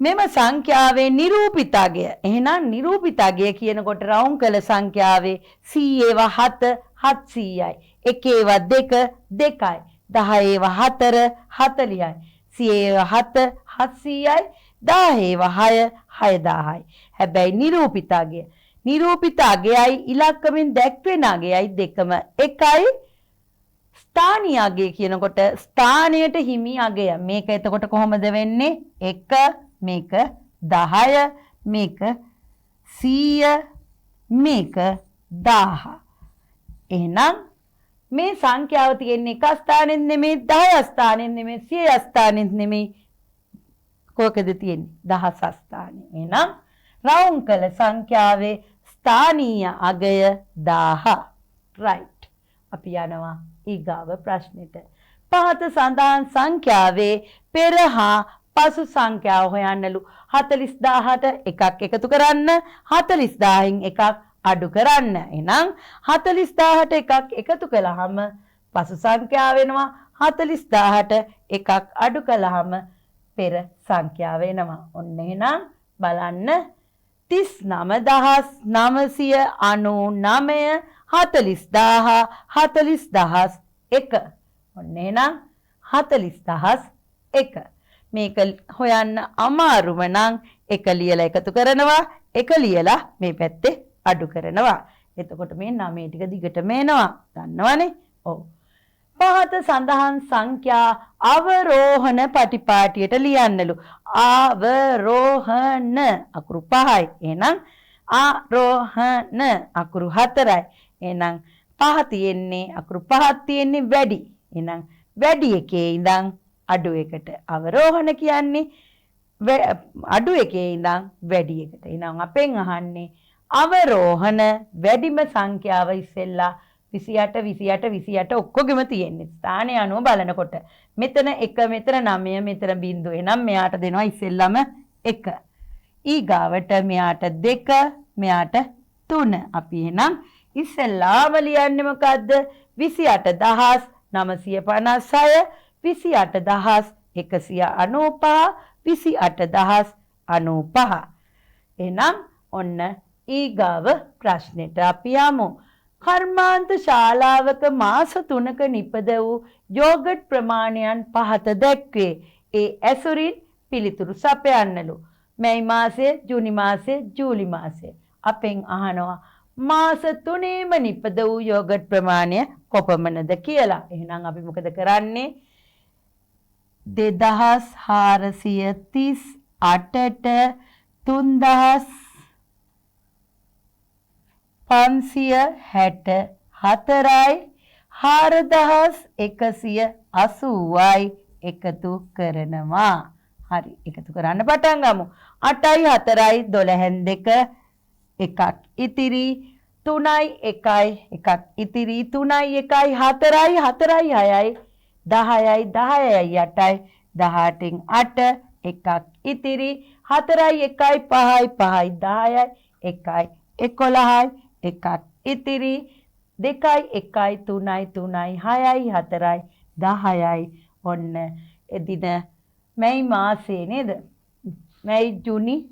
මෙම සංඛ්‍යාවේ නිරූපිත අගය. එහෙනම් නිරූපිත අගය කියනකොට රවුම් කළ සංඛ්‍යාවේ 100 ඒවා 7 700යි. 1 ඒවා 2 2යි. 10 ඒවා 4 40යි. 100 ඒවා 7 700යි. 10 ඒවා 6 6000යි. හැබැයි නිරූපිත අගය නිරූපිත අගයයි ඉලක්කමින් දැක්වෙන අගයයි දෙකම එකයි. ස්ථානීය අගය කියනකොට ස්ථානයට හිමි අගය. මේක එතකොට කොහොමද වෙන්නේ? 1 මේක 10 මේක 100 මේක 1000. එහෙනම් මේ සංඛ්‍යාව තියෙන්නේ 1 ස්ථානෙත් නෙමෙයි 10 ස්ථානෙත් නෙමෙයි 100 ස්ථානෙත් නෙමෙයි. කොකද තියෙන්නේ? දහස ස්ථානේ. එහෙනම් රවුම් කළ සංඛ්‍යාවේ ස්ථානීය අගය 1000. right. අපි යනවා ඊගාව ප්‍රශ්නෙට. පහත සඳහන් සංඛ්‍යාවේ පෙර හා පසු සංඛ්‍යාව හොයන්නලු. 40000ට එකක් එකතු කරන්න, 40000න් එකක් අඩු කරන්න. එහෙනම් 40000ට එකක් එකතු කළාම පසු සංඛ්‍යාව වෙනවා. 40000ට එකක් අඩු කළාම පෙර සංඛ්‍යාව වෙනවා. ඔන්න එහෙනම් බලන්න 39999 40000 40001. ඔන්න එහෙනම් 40001. මේක හොයන්න අමාරුම නම් එක ලියලා එකතු කරනවා, එක ලියලා මේ පැත්තේ අඩු කරනවා. එතකොට මේ 9 ටික දිගටම එනවා. දන්නවනේ? ඔව්. පහත සඳහන් සංඛ්‍යා අවරෝහණ පටිපාටියට ලියන්නලු. අවරෝහණ අකුරු 5යි. එහෙනම් ආරෝහණ අකුරු 4යි. එහෙනම් පහ තියෙන්නේ අකුරු 5ක් තියෙන්නේ වැඩි. එහෙනම් වැඩි එකේ ඉඳන් අඩු එකට අවරෝහණ කියන්නේ අඩු එකේ ඉඳන් වැඩි එකට. එහෙනම් අපෙන් අහන්නේ අවරෝහණ වැඩිම සංඛ්‍යාව ඉස්සෙල්ලා 28 28 28 ඔක්කොගෙම තියෙන්නේ. ස්ථානය අනුව බලනකොට මෙතන 1 මෙතන 9 මෙතන බිංදුව. එහෙනම් මෙයාට දෙනවා ඉස්සෙල්ලාම 1. ඊගාවට මෙයාට 2 මෙයාට 3. අපි එහෙනම් ඉස්සෙල්ලාම ලියන්නේ මොකද්ද? 28956 28195 28095. එහෙනම් ඔන්න ඊගාව ප්‍රශ්නෙට අපි යමු. කර්මාන්ත ශාලාවක මාස 3ක නිපද වූ යෝගට් ප්‍රමාණයන් පහත දැක්වේ. ඒ ඇසුරින් පිළිතුරු සපයන්නලු. මැයි මාසයේ, ජූනි මාසයේ, ජූලි මාසයේ. අපෙන් අහනවා මාස 3ේම නිපද වූ යෝගට් ප්‍රමාණය කොපමණද කියලා. එහෙනම් අපි මොකද කරන්නේ? 2438ට 3564යි 4180යි එකතු කරනවා. හරි එකතු කරන්න පටන් ගමු. 8යි 4යි 12න් 2 එකක් ඉතිරි 3යි 1යි එකක් ඉතිරි 3යි 1යි 4යි 4යි 6යි 10යි 10යි 8යි 18න් 8 එකක් ඉතිරි 4යි 1යි 5යි 5යි 10යි 1යි 11යි එකක් ඉතිරි 2යි 1යි 3යි 3යි 6යි 4යි 10යි ඔන්න එදින මැයි මාසේ නේද මැයි ජූනි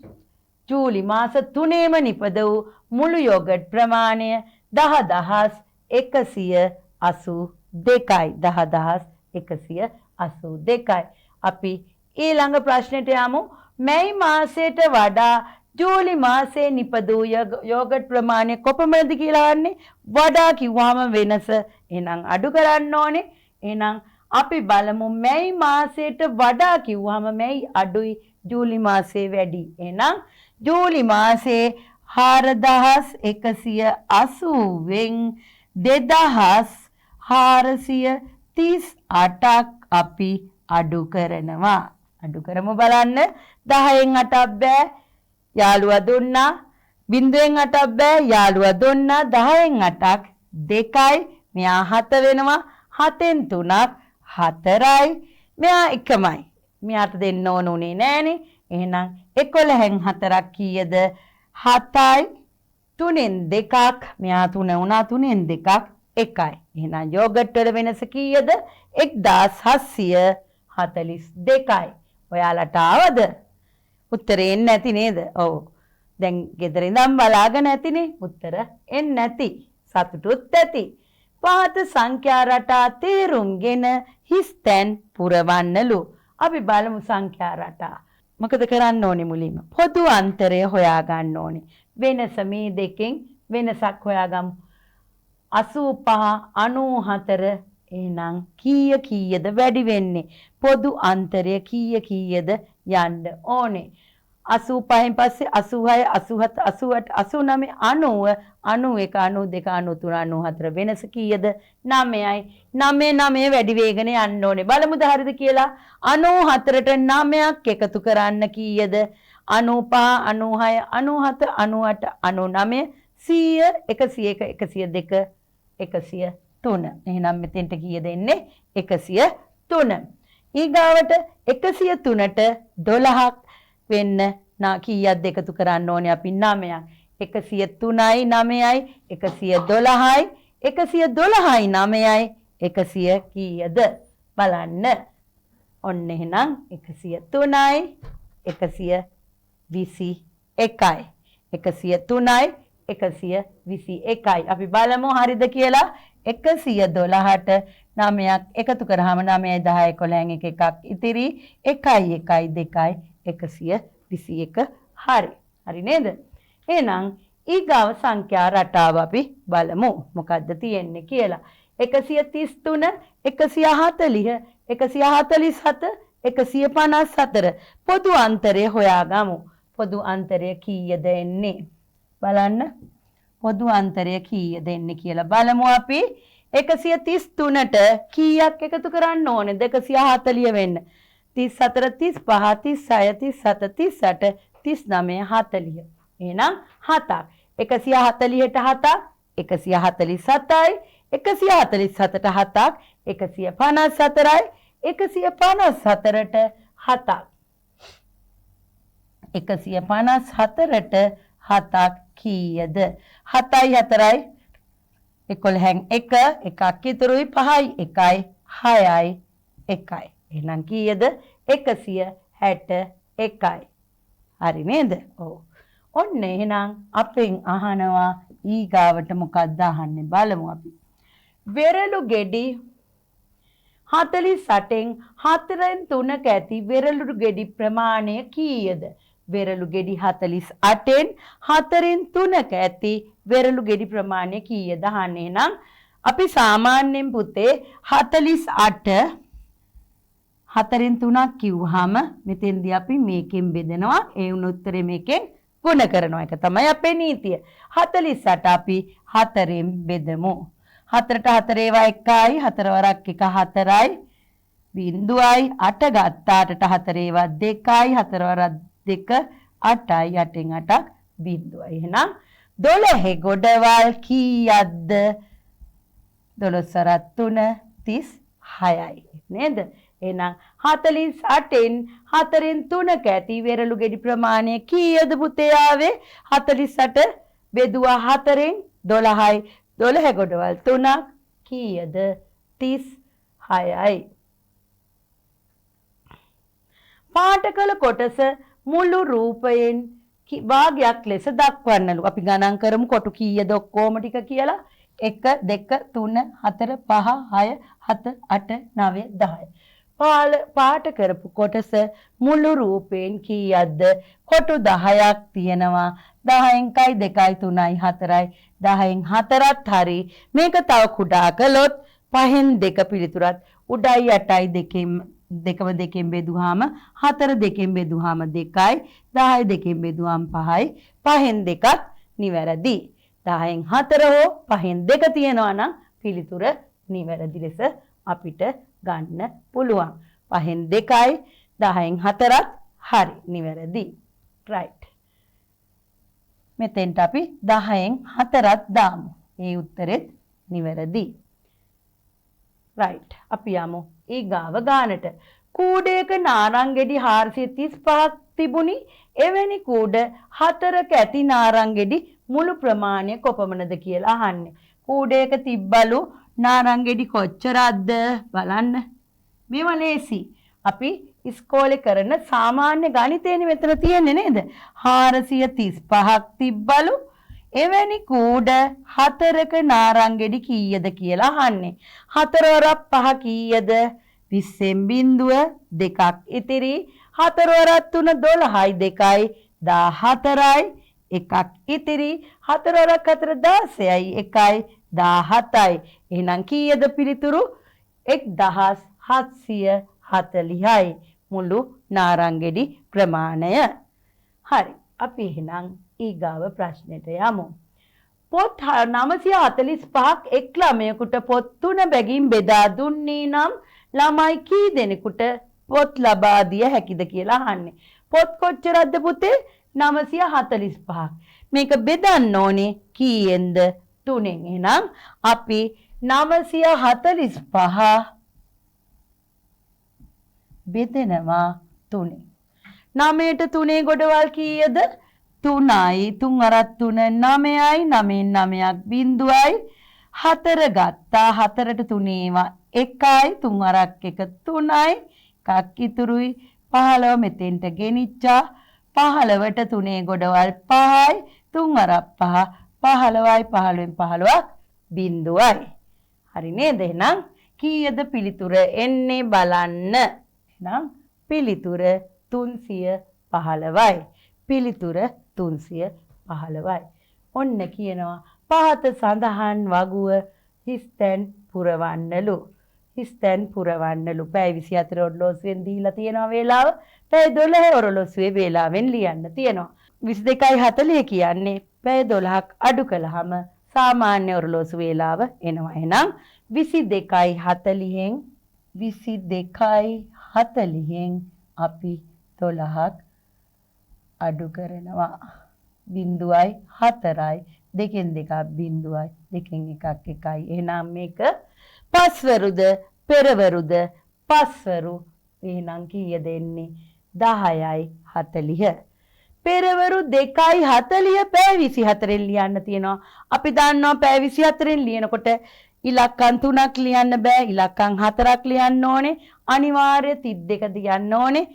ජූලි මාස 3ේම නිපද වූ මුළු යෝගට් ප්‍රමාණය 10182යි 10182යි අපි ඊළඟ ප්‍රශ්නෙට යමු මැයි මාසයට වඩා ජූලි මාසේ නිපද වූ යෝගට් ප්‍රමාණය කොපමණද කියලා අහන්නේ වඩා කිව්වම වෙනස එහෙනම් අඩු කරන්න ඕනේ එහෙනම් අපි බලමු මැයි මාසයට වඩා කිව්වම මැයි අඩුයි ජූලි මාසේ වැඩි එහෙනම් ජූලි මාසේ 4180න් 2438ක් අපි අඩු කරනවා අඩු කරමු බලන්න 10න් 8ක් බෑ යාළුවා දුන්නා 0.8ක් බෑ යාළුවා දුන්නා 10න් 8ක් 2යි මෙයා 7 වෙනවා 7න් 3ක් 4යි මෙයා 1යි මෙයාට දෙන්න ඕන උනේ නෑනේ එහෙනම් 11න් 4ක් කීයද 7යි 3න් 2ක් මෙයා 3 වුණා 3න් 2ක් 1යි එහෙනම් යෝගට් වල වෙනස කීයද 1742යි ඔයාලට ආවද උත්තරේ එන්නේ නැති නේද ඔව් දැන් ගෙදර ඉඳන් බලාගෙන ඇතිනේ උත්තර එන්නේ නැති සතුටුත් ඇති පහත සංඛ්‍යා රටා තේරුම්ගෙන හිස්තැන් පුරවන්නලු අපි බලමු සංඛ්‍යා රටා මොකද කරන්න ඕනේ මුලින්ම පොදු අන්තරය හොයාගන්න ඕනේ වෙනස මේ දෙකෙන් වෙනසක් හොයාගමු 85 94 එහෙනම් කීයද වැඩි වෙන්නේ පොදු අන්තරය කීයද යන්න ඕනේ 85න් පස්සේ 86 87 88 89 90 91 92 93 94 වෙනස කීයද 9යි 9 වැඩි වේගන යන්න ඕනේ බලමුද හරිද කියලා 94ට 9ක් එකතු කරන්න කීයද 95 96 97 98 99 100 101 102 103 එහෙනම් මෙතෙන්ට කීයද එන්නේ 103 ඊගාවට 103ට 12ක් වෙන්න කීයක්ද එකතු කරන්න ඕනේ අපි 9ක් 103යි 9යි 112යි 112යි 9යි 100 කීයද බලන්න ඔන්න එහෙනම් 103යි 121යි 103යි 121යි අපි බලමු හරිද කියලා 112ට 9ක් එකතු කරාම 9යි 10යි 11න් එකක් ඉතිරි 1යි 1යි 2යි 121 හරි හරි නේද එහෙනම් ඊගාව සංඛ්‍යා රටාව අපි බලමු මොකද්ද තියෙන්නේ කියලා 133 140 147 154 පොදු අන්තරය හොයාගමු පොදු අන්තරය කීයද එන්නේ බලන්න පොදු අන්තරය කීයද එන්නේ කියලා බලමු අපි 133ට කීයක් එකතු කරන්න ඕනේ 240 වෙන්න 34 35 36 37 38 39 40 එහෙනම් 7ක් 140ට 7ක් 147යි 147ට 7ක් 154යි 154ට 7ක් 154ට 7ක් කීයද 7යි 4යි 11න් 1 එකක් ඉතුරුයි 5යි 1යි 6යි 1යි එහෙනම් කීයද 161යි හරි නේද ඔව් ඔන්න එහෙනම් අපෙන් අහනවා ඊගාවට මොකක්ද අහන්නේ බලමු අපි වෙරළු ගෙඩි 48න් 4න් 3ක ඇති වෙරළු ගෙඩි ප්‍රමාණය කීයද වෙරළු ගෙඩි 48න් 4න් 3ක ඇති වෙරළු ගෙඩි ප්‍රමාණය කීයද අහන්නේ එහෙනම් අපි සාමාන්‍යයෙන් පුතේ 48 4න් 3ක් කිව්වහම මෙතෙන්දී අපි මේකෙන් බෙදනවා ඒ උන උත්තරේ මේකෙන් ගුණ කරනවා ඒක තමයි අපේ නීතිය 48 අපි 4න් බෙදමු 4ට 4 ඒවා 1යි 4 වරක් 1 4යි බිංදුවයි 8 ගත්තාට 4 ඒවා 2යි 4 වරක් 2 8යි 8න් 8ක් බිංදුවයි. එහෙනම් 12 ගොඩවල් කීයක්ද? 12 වරක් 3 36යි නේද? එහෙනම් 48න් 4න් 3ක ඇති වෙරළු ගෙඩි ප්‍රමාණය කීයද පුතේ ආවේ? 48 බෙදුවා 4න් 12යි. 12 ගොඩවල් 3ක් කීයද? 36යි. පාට කළ කොටස මුළු රූපයෙන් භාගයක් ලෙස දක්වන්නලු. අපි ගණන් කරමු කොටු කීයද ඔක්කොම ටික කියලා. 1 2 3 4 5 6 7 8 9 10. පාට කරපු කොටස මුළු රූපයෙන් කීයක්ද? කොටු 10ක් තියෙනවා. 10න් 1යි 2යි 3යි 4යි 10න් 4ත් හරි. මේක තව කුඩා කළොත් 5න් 2 පිළිතුරත් උඩයි 8යි 2ම 2කින් බෙදුවාම 4 2කින් බෙදුවාම 2යි 10 2කින් බෙදුවාම 5යි 5න් 2ක් නිවැරදි. 10න් 4 හෝ 5න් 2 තියෙනවා නම් පිළිතුර නිවැරදි ලෙස අපිට ගන්න පුළුවන්. 5න් 2යි 10න් 4ත් හරි නිවැරදි. right. මෙතෙන්ට අපි 10න් 4ත් දාමු. ඒ උත්තරෙත් නිවැරදි. right. අපි යමු ඊගාව ගානට. කූඩයක නාරංගෙඩි 435ක් තිබුණි. එවැනි කූඩ 4ක ඇති නාරංගෙඩි මුළු ප්‍රමාණය කොපමණද කියලා අහන්නේ. කූඩයක තිබ්බලු නාරංගෙඩි කොච්චරක්ද බලන්න. මේවා ලේසි. අපි ඉස්කෝලේ කරන සාමාන්‍ය ගණිතේනේ මෙතන තියෙන්නේ නේද? 435ක් තිබ්බලු. එවැනි කූඩ 4ක නාරංගෙඩි කීයද කියලා අහන්නේ. 4 වරක් 5 කීයද? 20න් බිංදුව 2ක් ඉතිරි. 4 වරක් 3 12යි 2යි 14යි 1ක් ඉතිරි. 4 වරක් 4 16යි 1යි 17යි. එහෙනම් කීයද පිළිතුරු? 1740යි මුළු නාරංගෙඩි ප්‍රමාණය. හරි. අපි එහෙනම් ඊගාව ප්‍රශ්නෙට යමු. පොත් 945ක් එක් ළමයෙකුට පොත් 3 බැගින් බෙදා දුන්නේ නම් ළමයි කී දෙනෙකුට පොත් ලබා දිය හැකිද කියලා අහන්නේ. පොත් කොච්චරක්ද පුතේ? 945ක්. මේක බෙදන්න ඕනේ කීයෙන්ද? 3ෙන්. එහෙනම් අපි 945 බෙදෙනවා 3ෙන්. 9ට 3 ගොඩවල් කීයද? 3යි 3 වරක් 3 9යි 9න් 9ක් බිංදුවයි 4 ගත්තා. 4ට 3 ඒවා 1යි 3 වරක් 1 3යි එකක් ඉතුරුයි. 15 මෙතෙන්ට ගෙනිච්චා. 15ට 3 ගොඩවල් 5යි 3 වරක් 5 15යි 15න් 15ක් බිංදුවයි. හරි නේද? එහෙනම් කීයද පිළිතුර එන්නේ බලන්න. එහෙනම් පිළිතුර 315යි. පිළිතුර 315යි. ඔන්න කියනවා පහත සඳහන් වගුව හිස්තැන් පුරවන්නලු. හිස්තැන් පුරවන්නලු. පැය 24 ඔරලෝසුවෙන් දීලා තියෙනවා වේලාව. පැය 12 ඔරලෝසුවේ වේලාවෙන් ලියන්න තියෙනවා. 22:40 කියන්නේ පැය 12ක් අඩු කළාම සාමාන්‍ය ඔරලෝසු වේලාව එනවා. එහෙනම් 22:40න් 22:40න් අපි 12ක් අඩු කරනවා. 0.4යි 2න් 2ක් 0යි 2න් 1ක් 1යි. එහෙනම් මේක පස්වරුද පෙරවරුද? පස්වරු. එහෙනම් කීයද එන්නේ? 10:40. පෙරවරු 2:40 පැය 24න් ලියන්න තියෙනවා. අපි දන්නවා පැය 24න් ලියනකොට ඉලක්කම් 3ක් ලියන්න බෑ. ඉලක්කම් 4ක් ලියන්න ඕනේ. අනිවාර්ය 32 තියන්න ඕනේ.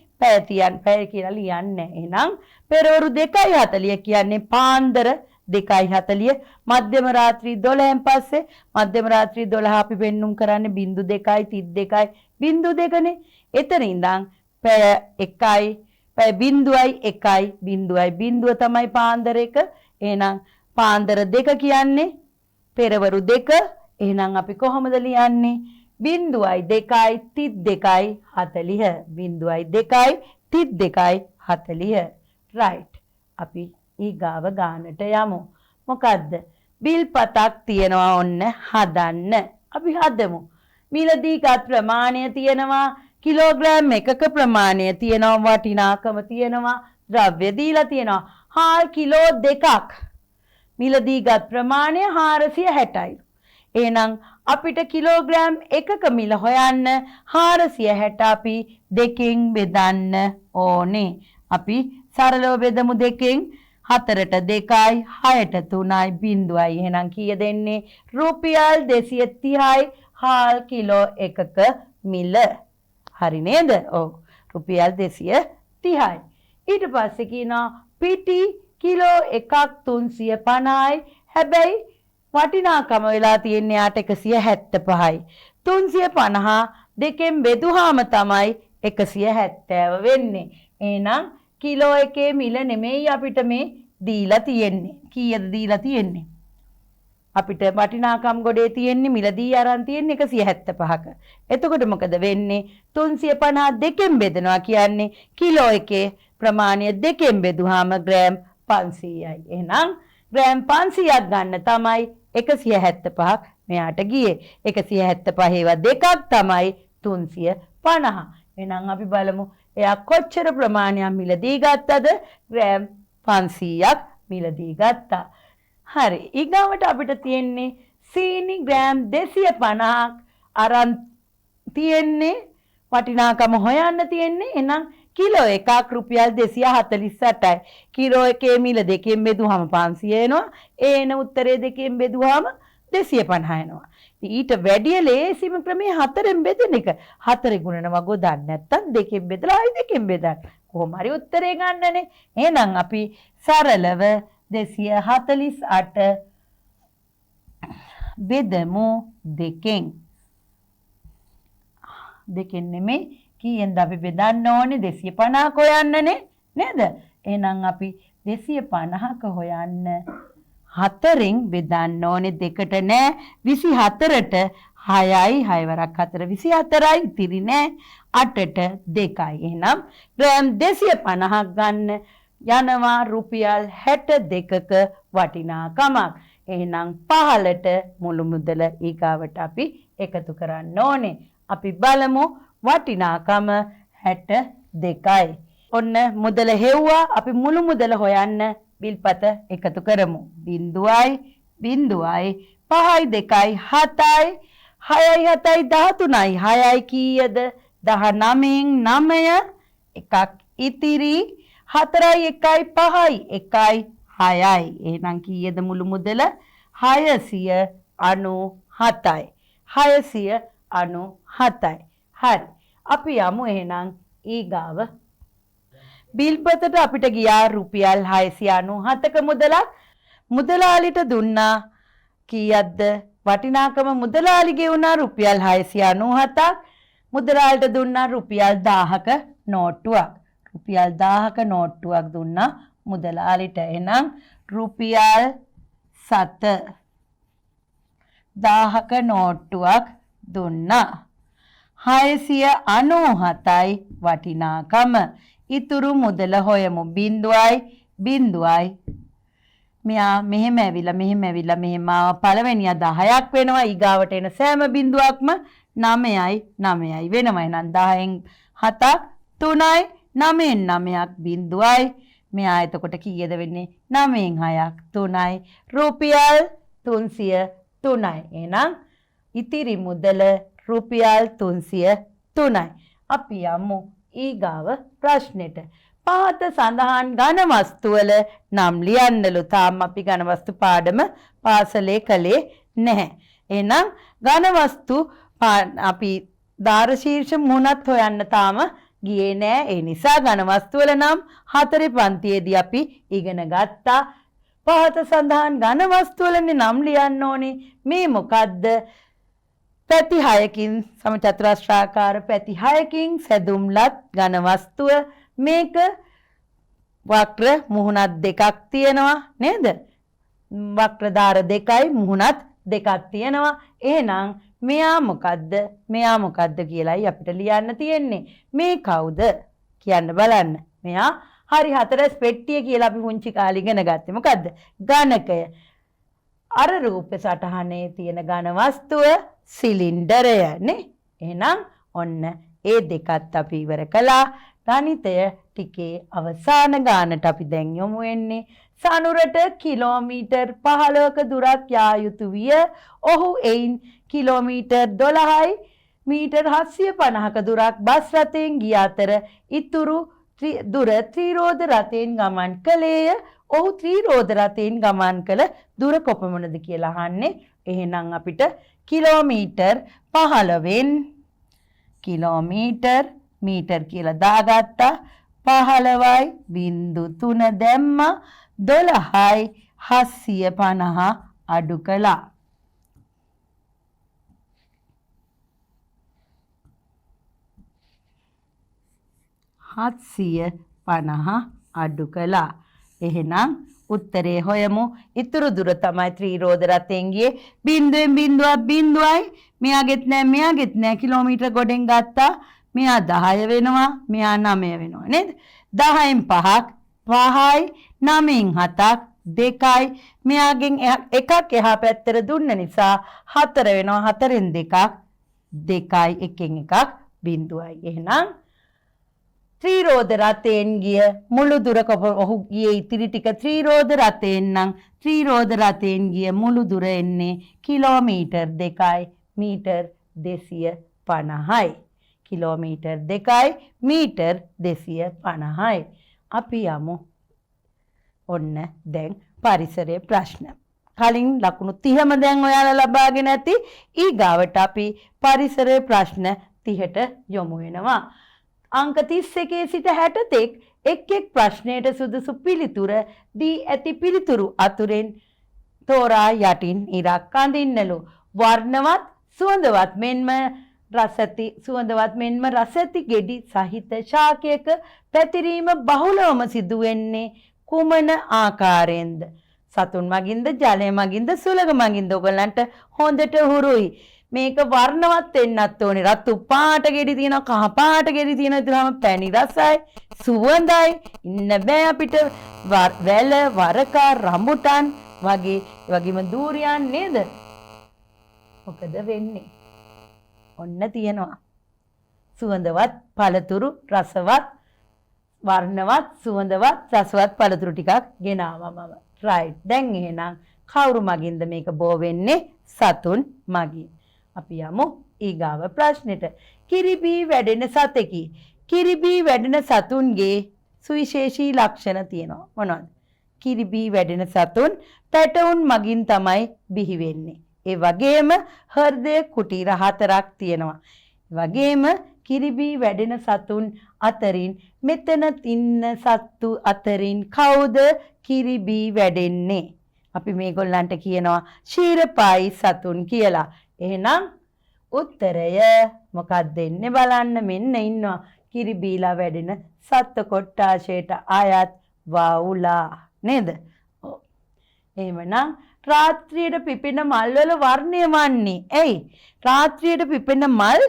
පැය කියලා ලියන්නේ. එහෙනම් පෙරවරු 2:40 කියන්නේ පාන්දර 2:40. මධ්‍යම රාත්‍රී 12න් පස්සේ මධ්‍යම රාත්‍රී 12 අපි පෙන්눔 කරන්නේ 02යි 32යි 02නේ. එතන ඉඳන් පැය 1යි පැය 0.1යි 0.0 තමයි පාන්දර 1. එහෙනම් පාන්දර 2 කියන්නේ පෙරවරු 2. එහෙනම් අපි කොහොමද ලියන්නේ? 0.2යි 32යි 40. 0.2යි 32යි 40. right. අපි ඊගාව ගානට යමු. මොකද්ද? බිල් පතක් තියනවා ඔන්න හදන්න. අපි හදමු. මිලදීගත් ප්‍රමාණය තියෙනවා. කිලෝග්‍රෑම් එකක ප්‍රමාණය තියෙනවා. වටිනාකම තියෙනවා. ද්‍රව්‍ය දීලා තියෙනවා. හාල් කිලෝ 2ක්. මිලදීගත් ප්‍රමාණය 460යි. එහෙනම් අපිට කිලෝග්‍රෑම් එකක මිල හොයන්න 460 අපි දෙකෙන් බෙදන්න ඕනේ. අපි සරලව බෙදමු දෙකෙන්. 4ට 2යි 6ට 3යි බිංදුවයි. එහෙනම් කීය දෙන්නේ? රුපියල් 230යි හාල් කිලෝ එකක මිල. හරි නේද? ඔව්. රුපියල් 230යි. ඊට පස්සේ කියනවා පිටි කිලෝ එකක් 350යි. හැබැයි වටිනාකම වෙලා තියෙන්නේ යාට 175යි. 350 දෙකෙන් බෙදුවාම තමයි 170 වෙන්නේ. එහෙනම් කිලෝ එකේ මිල නෙමෙයි අපිට මේ දීලා තියෙන්නේ. කීයද දීලා තියෙන්නේ? අපිට වටිනාකම් ගොඩේ තියෙන්නේ මිලදී අරන් තියෙන්නේ 175ක. එතකොට මොකද වෙන්නේ? 350 දෙකෙන් බෙදනවා කියන්නේ කිලෝ එකේ ප්‍රමාණය දෙකෙන් බෙදුවාම ග්‍රෑම් 500යි. එහෙනම් ග්‍රෑම් 500ක් ගන්න තමයි 175ක් මෙයාට ගියේ. 175 ඒවා දෙකක් තමයි 350. එහෙනම් අපි බලමු එයා කොච්චර ප්‍රමාණයක් මිලදී ගත්තද? ග්‍රෑම් 500ක් මිලදී ගත්තා. හරි. ඊගාවට අපිට තියෙන්නේ සීනි ග්‍රෑම් 250ක් අරන් තියෙන්නේ. වටිනාකම හොයන්න තියෙන්නේ. එහෙනම් කිලෝ එකක් රුපියල් 248යි. කිලෝ එකේ මිල දෙකෙන් බෙදුවාම 500 එනවා. ඒ එන උත්තරේ දෙකෙන් බෙදුවාම 250 එනවා. ඊට වැඩිය ලේසිම ක්‍රමය 4ෙන් බෙදෙන එක. 4 ගුණනවා ගොඩක් නැත්තම් 2ෙන් බෙදලා ආයි 2ෙන් බෙදන්න. කොහොම හරි උත්තරේ ගන්නනේ. එහෙනම් අපි සරලව 248 බෙදමු දෙකෙන්. දෙකෙන් නෙමෙයි කීයෙන්ද අපි බෙදන්න ඕනේ? 250ක හොයන්නනේ නේද? එහෙනම් අපි 250ක හොයන්න 4ෙන් බෙදන්න ඕනේ. දෙකට නෑ 24ට 6යි 6 වරක් 4 24යි ඉතිරි නෑ 8ට 2යි. එහෙනම් ග්‍රෑම් 250ක් ගන්න යනවා රුපියල් 62ක වටිනාකමක්. එහෙනම් 15ට මුළු මුදල ඊගාවට අපි එකතු කරන්න ඕනේ. අපි බලමු වටිනාකම 62යි. ඔන්න මුදල හෙව්වා. අපි මුළු මුදල හොයන්න බිල්පත එකතු කරමු. 0යි 0යි 5යි 2යි 7යි 6යි 7යි 13යි 6යි කීයද? 19න් 9 එකක් ඉතිරි 4යි 1යි 5යි 1යි 6යි. එහෙනම් කීයද මුළු මුදල? 697යි. 697යි. හරි. අපි යමු එහෙනම් ඊගාව බිල්පතට. අපිට ගියා රුපියල් 697ක මුදලක්. මුදලාලිට දුන්නා කීයක්ද? වටිනාකම මුදලාලි ගෙවුනා රුපියල් 697ක්. මුදලාලිට දුන්නා රුපියල් 1000ක නෝට්ටුවක්. රුපියල් 1000ක නෝට්ටුවක් දුන්නා මුදලාලිට. එහෙනම් රුපියල් 1000ක නෝට්ටුවක් දුන්නා. 697යි වටිනාකම. ඉතුරු මුදල හොයමු. 0යි 0යි මෙයා මෙහෙම ඇවිල්ලා මෙහෙම ආව. පළවෙනියා 10ක් වෙනවා. ඊගාවට එන සෑම බිඳුවක්ම 9යි 9යි වෙනවා. එහෙනම් 10න් 7ක් 3යි 9න් 9ක් බිඳුවයි. මෙයා එතකොට කීයද වෙන්නේ? 9න් 6ක් 3යි රුපියල් 303යි. එහෙනම් ඉතිරි මුදල රුපියල් 303යි. අපි යමු ඊගාව ප්‍රශ්නෙට. පහත සඳහන් ඝන වස්තු වල නම් ලියන්නලු. තාම අපි ඝන වස්තු පාඩම පාසලේ කළේ නැහැ. එහෙනම් ඝන වස්තු අපි දාර ශීර්ෂ මුහුණත් හොයන්න තාම ගියේ නෑ. ඒ නිසා ඝන වස්තු වල නම් 4 පන්තියේදී අපි ඉගෙන ගත්තා. පහත සඳහන් ඝන වස්තු වලනේ නම් ලියන්න ඕනේ. මේ මොකද්ද? පැති 6කින් සමචතුරස්‍රාකාර පැති 6කින් සැදුම්ලත් ඝන වස්තුව. මේක වක්‍ර මුහුණත් දෙකක් තියෙනවා නේද? වක්‍ර දාර දෙකයි මුහුණත් දෙකක් තියෙනවා. එහෙනම් මෙයා මොකද්ද? මෙයා මොකද්ද කියලායි අපිට ලියන්න තියෙන්නේ. මේ කවුද කියන්න බලන්න. මෙයා හරි හතරස් පෙට්ටිය කියලා අපි පුංචි කාලේ ඉගෙන ගත්තේ. මොකද්ද? ඝනකය. අර රූප සටහනේ තියෙන ඝන වස්තුව සිලින්ඩරය නේ. එහෙනම් ඔන්න ඒ දෙකත් අපි ඉවර කළා. ගණිතය ටිකේ අවසාන ගානට අපි දැන් යමු වෙන්නේ. සනුරට කිලෝමීටර් 15ක දුරක් යා යුතු විය. ඔහු එයින් කිලෝමීටර් 12යි මීටර් 750ක දුරක් බස් රථයෙන් ගිය අතර ඉතුරු දුර ත්‍රිරෝද රථයෙන් ගමන් කළේය. ඔහු ත්‍රිරෝද රථයෙන් ගමන් කළ දුර කොපමණද කියලා අහන්නේ. එහෙනම් අපිට කිලෝමීටර් 15න් කිලෝමීටර් මීටර් කියලා දාගත්තා. 15යි 0.3 දැම්මා. 12යි 750 අඩු කළා. අඩු කළා. එහෙනම් උත්තරේ හොයමු. ඉතුරු දුර තමයි ත්‍රිරෝද රථයෙන් ගියේ. බිංදුවෙන් බිංදුවක් බිංදුවයි. මෙයාගෙත් නෑ කිලෝමීටර ගොඩෙන් ගත්තා. මෙයා 10 වෙනවා. මෙයා 9 වෙනවා නේද? 10න් 5ක් 5යි 9න් 7ක් 2යි. මෙයාගෙන් එකක් එහා පැත්තට දුන්න නිසා 4 වෙනවා. 4න් 2ක් 2යි 1න් 1ක් බිංදුවයි. එහෙනම් ත්‍රිරෝද රථයෙන් ගිය මුළු දුර ඔහු ගියේ ඉතිරි ටික ත්‍රිරෝද රථයෙන් නම් ත්‍රිරෝද රථයෙන් ගිය මුළු දුර එන්නේ කිලෝමීටර් 2යි මීටර් 250යි. කිලෝමීටර් 2යි මීටර් 250යි. අපි යමු ඔන්න දැන් පරිසරයේ ප්‍රශ්න. කලින් ලකුණු 30ම දැන් ඔයාලා ලබාගෙන ඇති. ඊගාවට අපි පරිසරයේ ප්‍රශ්න 30ට යොමු වෙනවා. අංක 31 සිට 60 තෙක් එක් ප්‍රශ්නයට සුදුසු පිළිතුර දී ඇති පිළිතුරු අතුරෙන් තෝරා යටින් ඉරක් අඳින්නලු. වර්ණවත් සුවඳවත් මෙන්ම රස ඇති ගෙඩි සහිත ශාකයක පැතිරීම බහුලවම සිදු වෙන්නේ කුමන ආකාරයෙන්ද? සතුන් මගින්ද, ජලය මගින්ද, සුළඟ මගින්ද? ඔයගලන්ට හොඳට හුරුයි. මේක වර්ණවත් වෙන්නත් ඕනේ. රතු පාට ගෙඩි තියෙනවා, කහ පාට ගෙඩි තියෙනවා. ඒතරම පැණි රසයි, සුවඳයි. ඉන්න බෑ අපිට වැල, වරකා, රඹුටන් වගේම දූරියන් නේද? මොකද වෙන්නේ? ඔන්න තියෙනවා. සුවඳවත්, පළතුරු, රසවත්, වර්ණවත්, සුවඳවත්, රසවත් පළතුරු ටිකක් ගෙනාවා මම. රයිට්. දැන් එහෙනම් කවුරු මගින්ද මේක බෝ වෙන්නේ? සතුන් මගින්. අපි යමු ඊගාව ප්‍රශ්නෙට. කිරිබී වැඩෙන සතෙකි. කිරිබී වැඩෙන සතුන්ගේ සුවිශේෂී ලක්ෂණ තියෙනවා. මොනවද? කිරිබී වැඩෙන සතුන් පැටවුන් මගින් තමයි බිහි වෙන්නේ. ඒ වගේම හෘදය කුටීර 4ක් තියෙනවා. ඒ වගේම කිරිබී වැඩෙන සතුන් අතරින් මෙතන ඉන්න සත්තු අතරින් කවුද කිරිබී වැඩෙන්නේ? අපි මේගොල්ලන්ට කියනවා ශීරපායි සතුන් කියලා. එහෙනම් උත්තරය මොකක්ද දෙන්නේ බලන්න. මෙන්න ඉන්නවා කිරිබීලා වැඩෙන සත්ත්ව කොට්ටාශයට අයත් වවුලා නේද? ඔව්. එහෙමනම් රාත්‍රියට පිපෙන මල් වල වර්ණය වන්නේ ඇයි? රාත්‍රියට පිපෙන මල්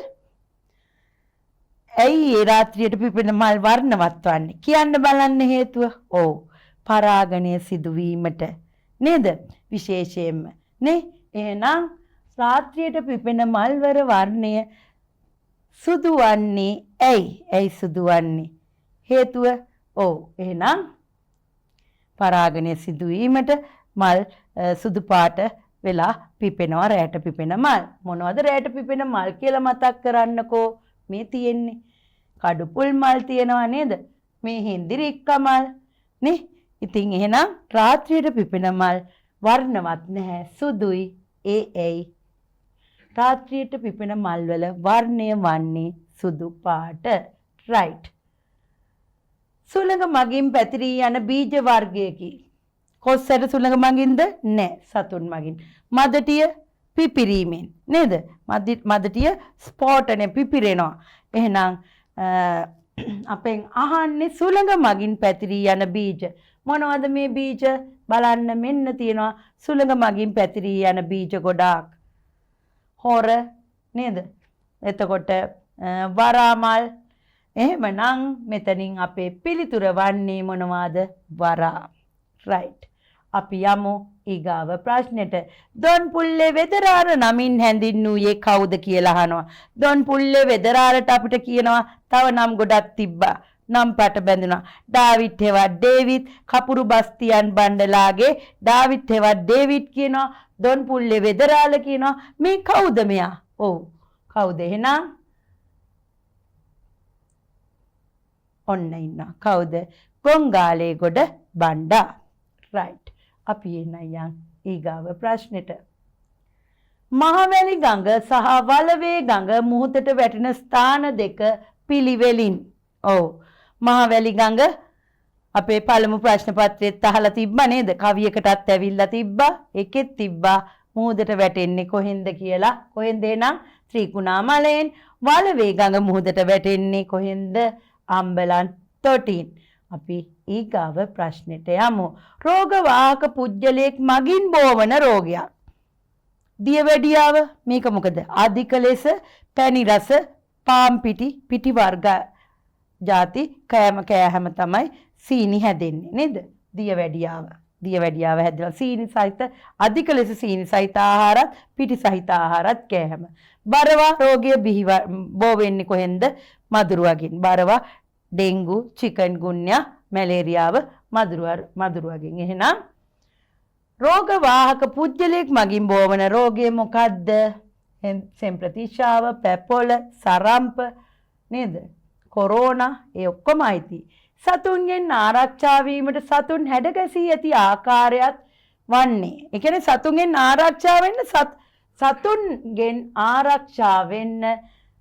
ඇයි ඒ රාත්‍රියට පිපෙන මල් වර්ණවත් වන්නේ? කියන්න බලන්න හේතුව. ඔව්. පරාගණය සිදුවීමට නේද? විශේෂයෙන්ම නේ. එහෙනම් රාත්‍රියට පිපෙන මල්වර වර්ණය සුදු වන්නේ ඇයි? ඇයි සුදු වන්නේ? හේතුව ඔව්. එහෙනම් පරාගණය සිදුවීමට මල් සුදු පාට වෙලා පිපෙනවා. රැට පිපෙන මල්. මොනවද රැට පිපෙන මල් කියලා මතක් කරන්නකෝ. මේ තියෙන්නේ කඩුපුල් මල් තියෙනවා නේද? මේ හින්දිරික්ක මල් නේ. ඉතින් එහෙනම් රාත්‍රියට පිපෙන මල් වර්ණවත් නැහැ, සුදුයි. ඒ ඇයි? රාත්‍රියට පිපෙන මල් වල වර්ණය වන්නේ සුදු පාට. රයිට්. සුළඟ මගින් පැතිරී යන බීජ වර්ගයකි. කොස්සට සුළඟ මගින්ද? නැහැ, සතුන් මගින්. මදටිය පිපිරීමෙන් නේද? මදටිය ස්පෝටනේ පිපිරෙනවා. එහෙනම් අපෙන් අහන්නේ සුළඟ මගින් පැතිරී යන බීජ. මොනවද මේ බීජ? බලන්න මෙන්න තියෙනවා සුළඟ මගින් පැතිරී යන බීජ ගොඩාක්. හොර නේද? එතකොට වරාමල්. එහෙමනම් මෙතනින් අපේ පිළිතුර වන්නේ මොනවාද? වරා. රයිට්. අපි යමු ඊගාව ප්‍රශ්නෙට. දොන් පුල්ලේ වෙදරාර නමින් හැඳින්වූයේ කවුද කියලා අහනවා. දොන් පුල්ලේ වෙදරාරට අපිට කියනවා තව නම් ගොඩක් තිබ්බා. නම් පාට බැඳුනා. ඩාවිඩ් හෙවත් ඩේවිඩ් කපුරු බස්තියන් බණ්ඩලාගේ ඩාවිඩ් හෙවත් ඩේවිඩ් කියනවා. දොන් පුල්ලේ වෙදරාල කියනවා. මේ කවුද මෙයා? ඔව්. කවුද එහෙනම්? ඔන්න ඉන්නවා. කවුද? ගොංගාලේ ගොඩ බණ්ඩා. right. අපි එන්නයන් ඊගාව ප්‍රශ්නෙට. මහවැලි ගඟ සහ වලවේ ගඟ මුහුදට වැටෙන ස්ථාන දෙක පිළිවෙලින්. ඔව්. මහවැලි ගඟ අපේ පළමු ප්‍රශ්න පත්‍රයේත් අහලා තිබ්බා නේද? කවියකටත් ඇවිල්ලා තිබ්බා. ඒකෙත් තිබ්බා මුහුදට වැටෙන්නේ කොහෙන්ද කියලා. කොහෙන්ද එහෙනම්? ත්‍රිකුණාමලයෙන්. වලවේ ගඟ මුහුදට වැටෙන්නේ කොහෙන්ද? අම්බලන් තොටින්. අපි ඊගාව ප්‍රශ්නෙට යමු. රෝගවාහක පුජ්‍යලයක් මගින් බෝවන රෝගයක්. දියවැඩියාව මේක මොකද? අධික ලෙස පැණි රස පාම් පිටි වර්ග ಜಾති කෑම කෑම තමයි සීනි හැදෙන්නේ නේද? දියවැඩියාව හැදෙනවා සීනි සහිත අධික ලෙස සීනි සහිත ආහාරත් පිටි සහිත ආහාරත් කෑම. බරවා රෝගය බෝ වෙන්නේ කොහෙන්ද? මදුරුවකින්. බරවා ඩෙන්ගු, චිකන්ගුන්යා, මැලේරියාව මදුරුවගෙන්. එහෙනම් රෝගවාහක පුජ්‍යලයක් මගින් බෝවන රෝගය මොකද්ද? සෙම්ප්‍රතිශාව, පැපොල, සරම්ප නේද? කොරෝනා ඒ ඔක්කොම අයිති. සතුන්ගෙන් ආරක්ෂා වීමට සතුන් හැඩගැසී ඇති ආකාරයත් වන්නේ. ඒ කියන්නේ සතුන්ගෙන් ආරක්ෂා වෙන්න සතුන්ගෙන් ආරක්ෂා වෙන්න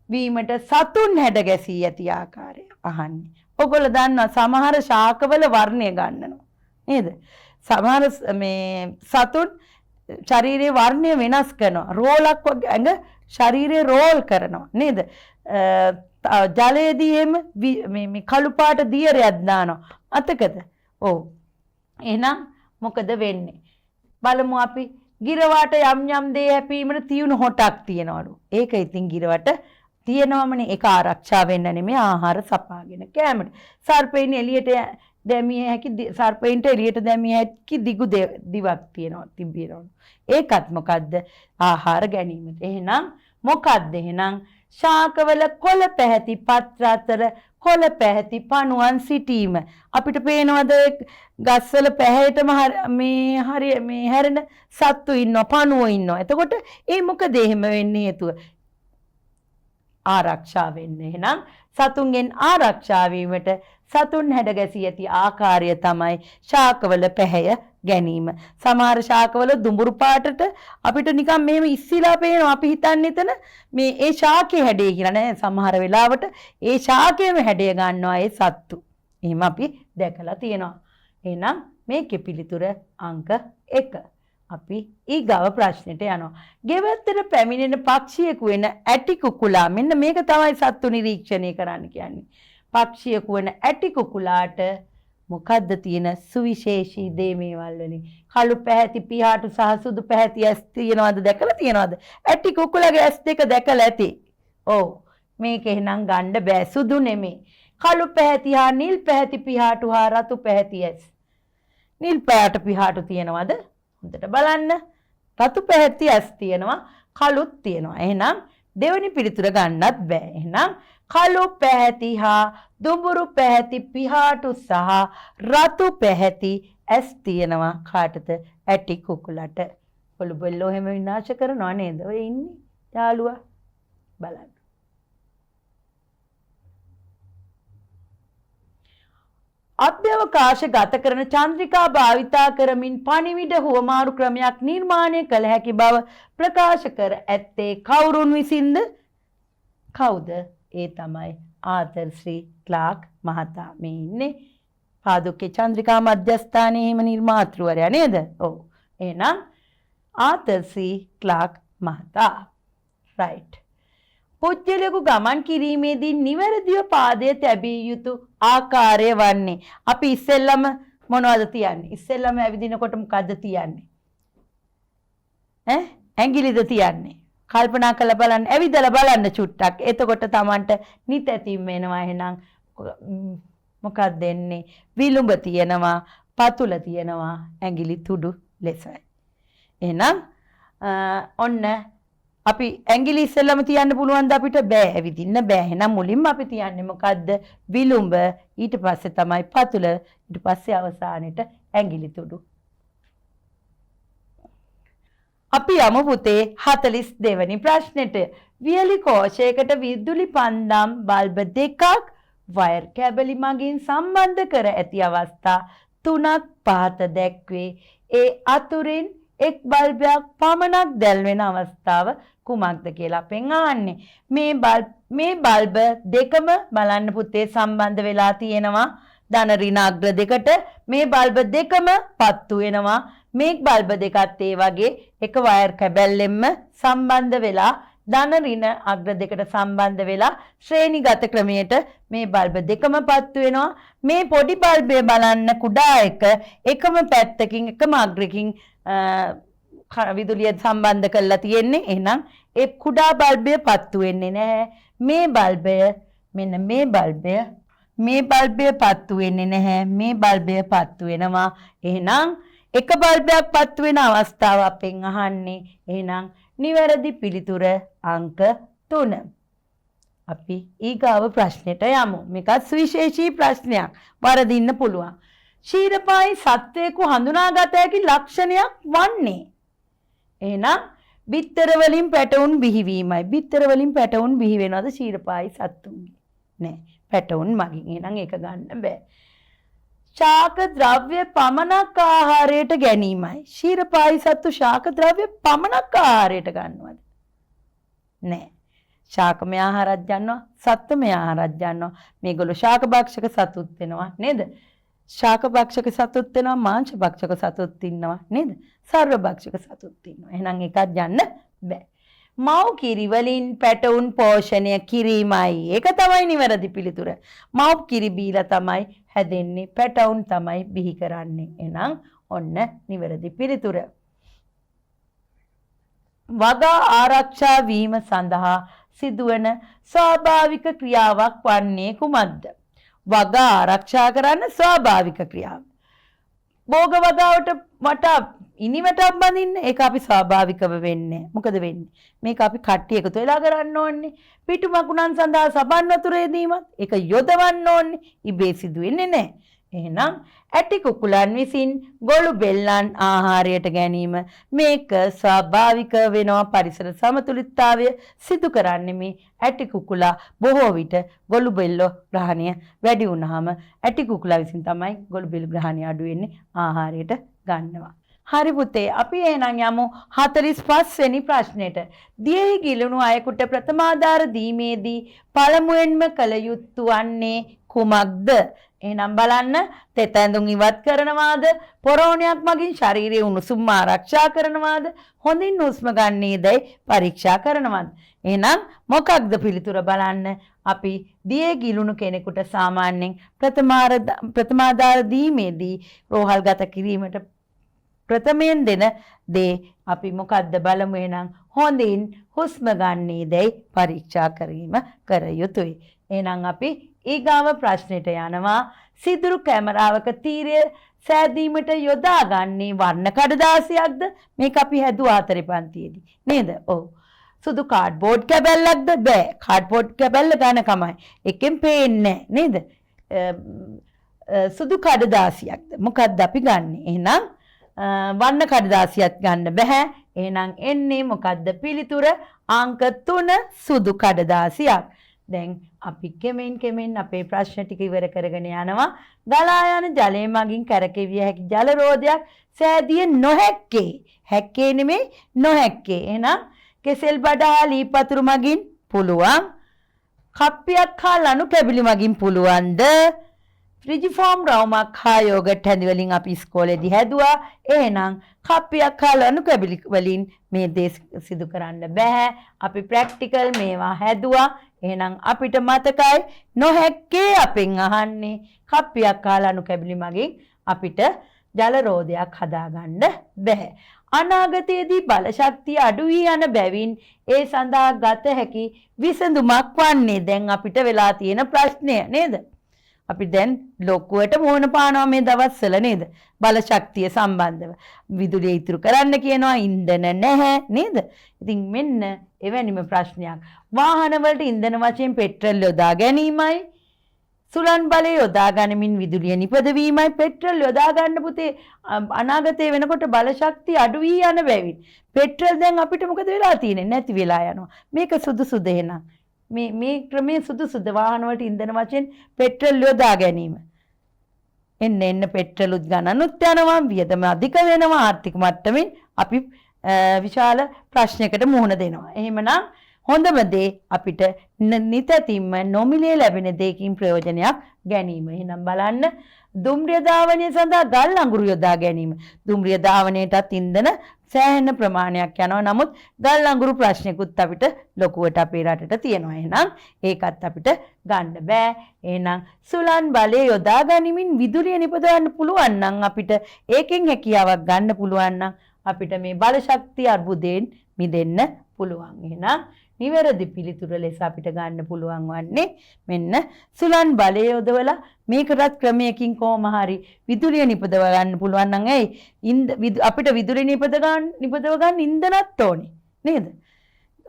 වීමට සතුන් හැඩගැසී ඇති ආකාරය අහන්නේ. ඔයගොල්ලෝ දන්නවා සමහර ශාකවල වර්ණය ගන්නවා නේද? සමහර මේ සතුන් ශරීරයේ වර්ණය වෙනස් කරනවා. රෝලක් වගේ ඇඟ ශරීරය රෝල් කරනවා නේද? ජලයේදී එහෙම මේ කළු පාට දියරයක් දානවා. අතකද? ඔව්. එහෙනම් මොකද වෙන්නේ? බලමු අපි. ගිරවාට යම් දේ හැපීමට තියුණු හොටක් තියනවලු. ඒක ඉතින් ගිරවට තියෙනවමනේ. ඒක ආරක්ෂා වෙන්න නෙමෙයි ආහාර සපාගෙන කෑමට. සර්පයින් එළියට දැමිය හැකි සර්පයින්ට එළියට දැමිය හැකි දිගු දිවක් තිබෙනවා. ඒකත් මොකද්ද? ආහාර ගැනීමට. එහෙනම් මොකද්ද එහෙනම්? ශාකවල කොළ පැහැති පත්‍ර අතර කොළ පැහැති පණුවන් සිටීම. අපිට පේනවද ගස්වල පැහැයටම මේ හැරෙන සත්තු ඉන්නවා, පණුවෝ ඉන්නවා. එතකොට ඒ මොකද එහෙම වෙන්නේ හේතුව? ආරක්ෂා වෙන්න. එහෙනම් සතුන්ගෙන් ආරක්ෂා වීමට සතුන් හැඩගැසී ඇති ආකාරය තමයි ශාකවල පැහැය ගැනීම. සමහර ශාකවල දුඹුරු පාටට අපිට නිකන් මෙහෙම ඉස්සිලා පේනවා. අපි හිතන්නේ එතන මේ ඒ ශාකයේ හැඩය කියලා නෑ. සමහර වෙලාවට ඒ ශාකයේම හැඩය ගන්නවා ඒ සත්තු. එහෙම අපි දැකලා තියෙනවා. එහෙනම් මේකේ පිළිතුර අංක 1. අපි ඊගාව ප්‍රශ්නෙට යනවා. ගෙවත්තට පැමිණෙන පක්ෂියෙකු වෙන ඇටි කුකුලා. මෙන්න මේක තමයි සත්තු නිරීක්ෂණය කරන්න කියන්නේ. පක්ෂියෙකු වෙන ඇටි කුකුලාට මොකද්ද තියෙන සුවිශේෂී දේ මේවල් වලින්? කළු පැහැති පියාටු සහ සුදු පැහැති ඇස් තියනවද? දැකලා තියනවද? ඇටි කුකුලාගේ ඇස් දෙක දැකලා ඇති. ඔව්. මේක එහෙනම් ගන්න බෑ. සුදු නෙමෙයි. කළු පැහැති හා නිල් පැහැති පියාටු හා රතු පැහැති ඇස්. නිල් පැහැට පියාටු තියනවද? හොඳට බලන්න. රතු පැහැති ඇස් තියෙනවා, කළුත් තියෙනවා. එහෙනම් දෙවෙනි පිළිතුර ගන්නත් බෑ. එහෙනම් කළු පැහැති හා දුඹුරු පැහැති පිහාටු සහ රතු පැහැති ඇස් තියෙනවා කාටද? ඇටි කුකුලට. පොළු බෙල්ලෝ හැම විනාශ කරනවා නේද? ඔය ඉන්නේ යාළුවා. බලන්න. අභ්‍යවකාශ ගත කරන චන්ද්‍රිකා භාවිතා කරමින් පණිවිඩ හුවමාරු ක්‍රමයක් නිර්මාණය කළ හැකි බව ප්‍රකාශ කර ඇත්තේ කවුරුන් විසින්ද? කවුද? ඒ තමයි ආතර් ශ්‍රී ක්ලාක් මහතා. මේ ඉන්නේ පාදුක්කේ චන්ද්‍රිකා මධ්‍යස්ථානයේ හිම නිර්මාතෘවරයා නේද? ඔව්. එහෙනම් ආතර් ශ්‍රී ක්ලාක් මහතා. right. පුජ්‍යලයකු ගමන් කිරීමේදී නිවැරදිව පාදය තැබිය යුතු ආකාරය වන්නේ. අපි ඉස්සෙල්ලම මොනවද තියන්නේ? ඉස්සෙල්ලම ඇවිදිනකොට මොකද්ද තියන්නේ? ඇඟිලිද තියන්නේ? කල්පනා කරලා බලන්න, ඇවිදලා බලන්න චුට්ටක්. එතකොට Tamanට නිතැතිම් වෙනවා. එහෙනම් මොකක්ද දෙන්නේ? විලුඹ තියෙනවා, පතුල තියෙනවා ඇඟිලි තුඩු ලෙසයි. එහෙනම් ඔන්න අපි ඇඟිලි ඉස්සෙල්ලම තියන්න පුළුවන් ද අපිට බෑ ඇවිදින්න බෑ. එහෙනම් මුලින්ම අපි තියන්නේ මොකද්ද? විලුඹ, ඊට පස්සේ තමයි පතුල, ඊට පස්සේ අවසානෙට ඇඟිලි තුඩු. අපි යමු පුතේ 42 වෙනි ප්‍රශ්නෙට. වියලි කෝෂයකට විදුලි පන්දම් බල්බ දෙකක් වයර් කැබලි මගින් සම්බන්ධ කර ඇති අවස්ථා 3ක් පහත දැක්වේ. ඒ අතුරින් එක් බල්බයක් පමණක් දැල්වෙන අවස්ථාව කුමක්ද කියලා අපෙන් අහන්නේ. මේ බල්බ දෙකම බලන්න පුතේ සම්බන්ධ වෙලා තියෙනවා ධන ඍණ අග්‍ර දෙකට. මේ බල්බ දෙකම පත්තු වෙනවා. මේ බල්බ දෙකත් ඒ වගේ එක වයර් කැබැල්ලෙන්ම සම්බන්ධ වෙලා ධන ඍණ අග්‍ර දෙකට සම්බන්ධ වෙලා ශ්‍රේණිගත ක්‍රමයට මේ බල්බ දෙකම පත්තු වෙනවා. මේ පොඩි බල්බය බලන්න කුඩා එකම පැත්තකින් එකම අග්‍රකින් විදුලිය සම්බන්ධ කරලා තියෙන්නේ. එහෙනම් ඒ කුඩා බල්බය පත්තු වෙන්නේ නැහැ. මේ බල්බය මෙන්න මේ බල්බය පත්තු වෙන්නේ නැහැ. මේ බල්බය පත්තු වෙනවා. එහෙනම් එක බල්බයක් පත්තු වෙන අවස්ථාව අපෙන් අහන්නේ. එහෙනම් නිවැරදි පිළිතුර අංක 3. අපි ඊගාව ප්‍රශ්නෙට යමු. මේකත් සුවිශේෂී ප්‍රශ්නයක්. වරදින්න පුළුවන්. ශීරපායි සත්වයෙකු හඳුනාගත හැකි ලක්ෂණයක් වන්නේ. එහෙනම් බිත්තර වලින් පැටවුන් බිහිවීමයි. බිත්තර වලින් පැටවුන් බිහි වෙනවද ශීරපායි සත්තුන්ගේ? නෑ. පැටවුන් මගින්. එහෙනම් ඒක ගන්න බෑ. ශාක ද්‍රව්‍ය පමණක් ආහාරයට ගැනීමයි. ශීරපායි සත්තු ශාක ද්‍රව්‍ය පමණක් ආහාරයට ගන්නවද? නෑ. ශාකමය ආහාරات ගන්නවා, සත්වමය ආහාරات ගන්නවා. මේගොල්ලෝ ශාක භක්ෂක සතුත් වෙනවා නේද? ශාක භක්ෂක සතුත් වෙනවා, මාංශ භක්ෂක සතුත් ඉන්නවා නේද? සර්ව භක්ෂක සතුත් ඉන්නවා. එහෙනම් එකක් ගන්න බෑ. මව් කිරි වලින් පැටවුන් පෝෂණය කිරීමයි. ඒක තමයි නිවැරදි පිළිතුර. මව් කිරි බීලා තමයි හැදෙන්නේ. පැටවුන් තමයි බිහි කරන්නේ. එහෙනම් ඔන්න නිවැරදි පිළිතුර. වගා ආරක්ෂා වීම සඳහා සිදුවන ස්වාභාවික ක්‍රියාවක් වන්නේ කුමක්ද? වගා ආරක්ෂා කරන්න ස්වාභාවික ක්‍රියාව. භෝග වගාවට වටා ඉනිවටක් බඳින්න ඒක අපි ස්වාභාවිකව වෙන්නේ. මොකද වෙන්නේ? මේක අපි කට්ටිය එකතු වෙලා කරන්න ඕනේ. පිටු මකුණන් සඳහා සබන් වතුර යෙදීමත් ඒක යොදවන්න ඕනේ. ඉබේ සිදු වෙන්නේ නැහැ. එහෙනම් ඇටි කුකුලන් විසින් ගොළු බෙල්ලන් ආහාරයට ගැනීම මේක ස්වාභාවික වෙනවා. පරිසර සමතුලිතතාවය සිදු කරන්නේ මේ ඇටි කුකුලා බොහෝ විට ගොළු බෙල්ල ග්‍රහණය වැඩි වුණාම ඇටි කුකුලා විසින් තමයි ගොළු බෙල්ල ග්‍රහණය අඩු වෙන්නේ ආහාරයට ගන්නවා. හරි පුතේ අපි එහෙනම් යමු 45 වෙනි ප්‍රශ්නෙට. දියෙහි ගිලුණු අයෙකුට ප්‍රථමාධාර දීමේදී පළමුවෙන්ම කළ යුතු වන්නේ කුමක්ද? එහෙනම් බලන්න තෙත ඇඳුම් ඉවත් කරනවාද? පොරෝණයක් මගින් ශරීරයේ උණුසුම ආරක්ෂා කරනවාද? හොඳින් හුස්ම ගන්නේදයි පරීක්ෂා කරනවාද? එහෙනම් මොකක්ද පිළිතුර බලන්න. අපි දියේ ගිලුණු කෙනෙකුට සාමාන්‍යයෙන් ප්‍රථමාධාර දීමේදී රෝහල්ගත කිරීමට ප්‍රථමයෙන් දෙන දේ අපි මොකද්ද බලමු. එහෙනම් හොඳින් හුස්ම ගන්නේදයි පරීක්ෂා කිරීම කර යුතුයි. එහෙනම් අපි ඊගාව ප්‍රශ්නෙට යනවා. සිදුරු කැමරාවක තීරය සෑදීමට යොදාගන්නේ වර්ණ කඩදාසියක්ද? මේක අපි හැදුවා 4 පන්තියේදී නේද? ඔව්. සුදු කාඩ්බෝඩ් කැබැල්ලක්ද? බෑ. කාඩ්බෝඩ් කැබැල්ල ගන්න කමයි. එකෙන් පේන්නේ නේද? සුදු කඩදාසියක්ද? මොකද්ද අපි ගන්නෙ? එහෙනම් වර්ණ කඩදාසියක් ගන්න බෑ. එහෙනම් එන්නේ මොකද්ද පිළිතුර? අංක 3 සුදු කඩදාසියක්. දැන් අපි කෙමෙන් අපේ ප්‍රශ්න ටික ඉවර කරගෙන යනවා. ගලා යන ජලය මගින් කරකැවිය හැකි ජල රෝධයක් සෑදිය නොහැක්කේ. හැක්කේ නෙමෙයි නොහැක්කේ. එහෙනම් කෙසෙල් බඩ හා ලී පතුරු මගින් පුළුවන්. කප්පියක් හා ලණු කැබිලි මගින් පුළුවන්ද? රිජිෆෝම් රවුමක් හා යෝගට් හැඳි වලින් අපි ඉස්කෝලේදී හැදුවා. එහෙනම් කප්පියක් හා ලණු කැබිලි වලින් මේ දේ සිදු කරන්න බෑ. අපි ප්‍රැක්ටිකල් මේවා හැදුවා. එහෙනම් අපිට මතකයි නොහැක්කේ අපෙන් අහන්නේ. කප්පියක් හා ලණු කැබිලි මගින් අපිට ජල රෝධයක් හදාගන්න බෑ. අනාගතයේදී බල ශක්තිය අඩු වී යන බැවින් ඒ සඳහා ගත හැකි විසඳුමක් වන්නේ දැන් අපිට වෙලා තියෙන ප්‍රශ්නය නේද? අපි දැන් ලොකුවට මොන පානවා මේ දවස්වල නේද? බල ශක්තිය සම්බන්ධව. විදුලිය ඉතුරු කරන්න කියනවා ඉන්ධන නැහැ නේද? ඉතින් මෙන්න එවැනිම ප්‍රශ්නයක්. වාහන වලට ඉන්ධන වශයෙන් පෙට්‍රල් යොදා ගැනීමයි සුළං බලය යොදා ගනිමින් විදුලිය නිපදවීමයි පෙට්‍රල් යොදා ගන්න පුතේ අනාගතයේ වෙනකොට බල ශක්තිය අඩු වී යන බැවින් පෙට්‍රල් දැන් අපිට මොකද වෙලා තියෙන්නේ? නැති වෙලා යනවා. මේක සුදුසුද එහෙනම්? මේ ක්‍රමයේ සුදුසුද වාහන වලට ඉන්ධන වශයෙන් පෙට්‍රල් යොදා ගැනීම? එන්න පෙට්‍රලුත් ගණනුත් යනවා, වියදම අධික වෙනවා, ආර්ථික මට්ටමින් අපි විශාල ප්‍රශ්නයකට මුහුණ දෙනවා. එහෙමනම් හොඳම දේ අපිට නිතැතින්ම නොමිලේ ලැබෙන දෙයකින් ප්‍රයෝජනයක් ගැනීම. එහෙනම් බලන්න දුම්රිය ධාවනය සඳහා ගල් අඟුරු යොදා ගැනීම. දුම්රිය ධාවනයටත් ඉන්ධන සෑහෙන ප්‍රමාණයක් යනවා. නමුත් ගල් අඟුරු ප්‍රශ්නයකුත් අපිට ලොකුවට අපේ රටට තියෙනවා. එහෙනම් ඒකත් අපිට ගන්න බෑ. එහෙනම් සුළං බලය යොදා ගනිමින් විදුලිය නිපදවන්න පුළුවන් නම් අපිට ඒකෙන් හැකියාවක් ගන්න පුළුවන් නම් අපිට මේ බල ශක්තිය අර්බුදයෙන් මිදෙන්න පුළුවන්. එහෙනම් නිවැරදි පිළිතුර ලෙස අපිට ගන්න පුළුවන් වන්නේ මෙන්න සුළං බලය යොදවලා මේකටත් ක්‍රමයකින් කොහොම හරි විදුලිය නිපදව ගන්න පුළුවන් නම් අපිට විදුලිය නිපදව ගන්න ඉන්ධනත් ඕනේ නේද?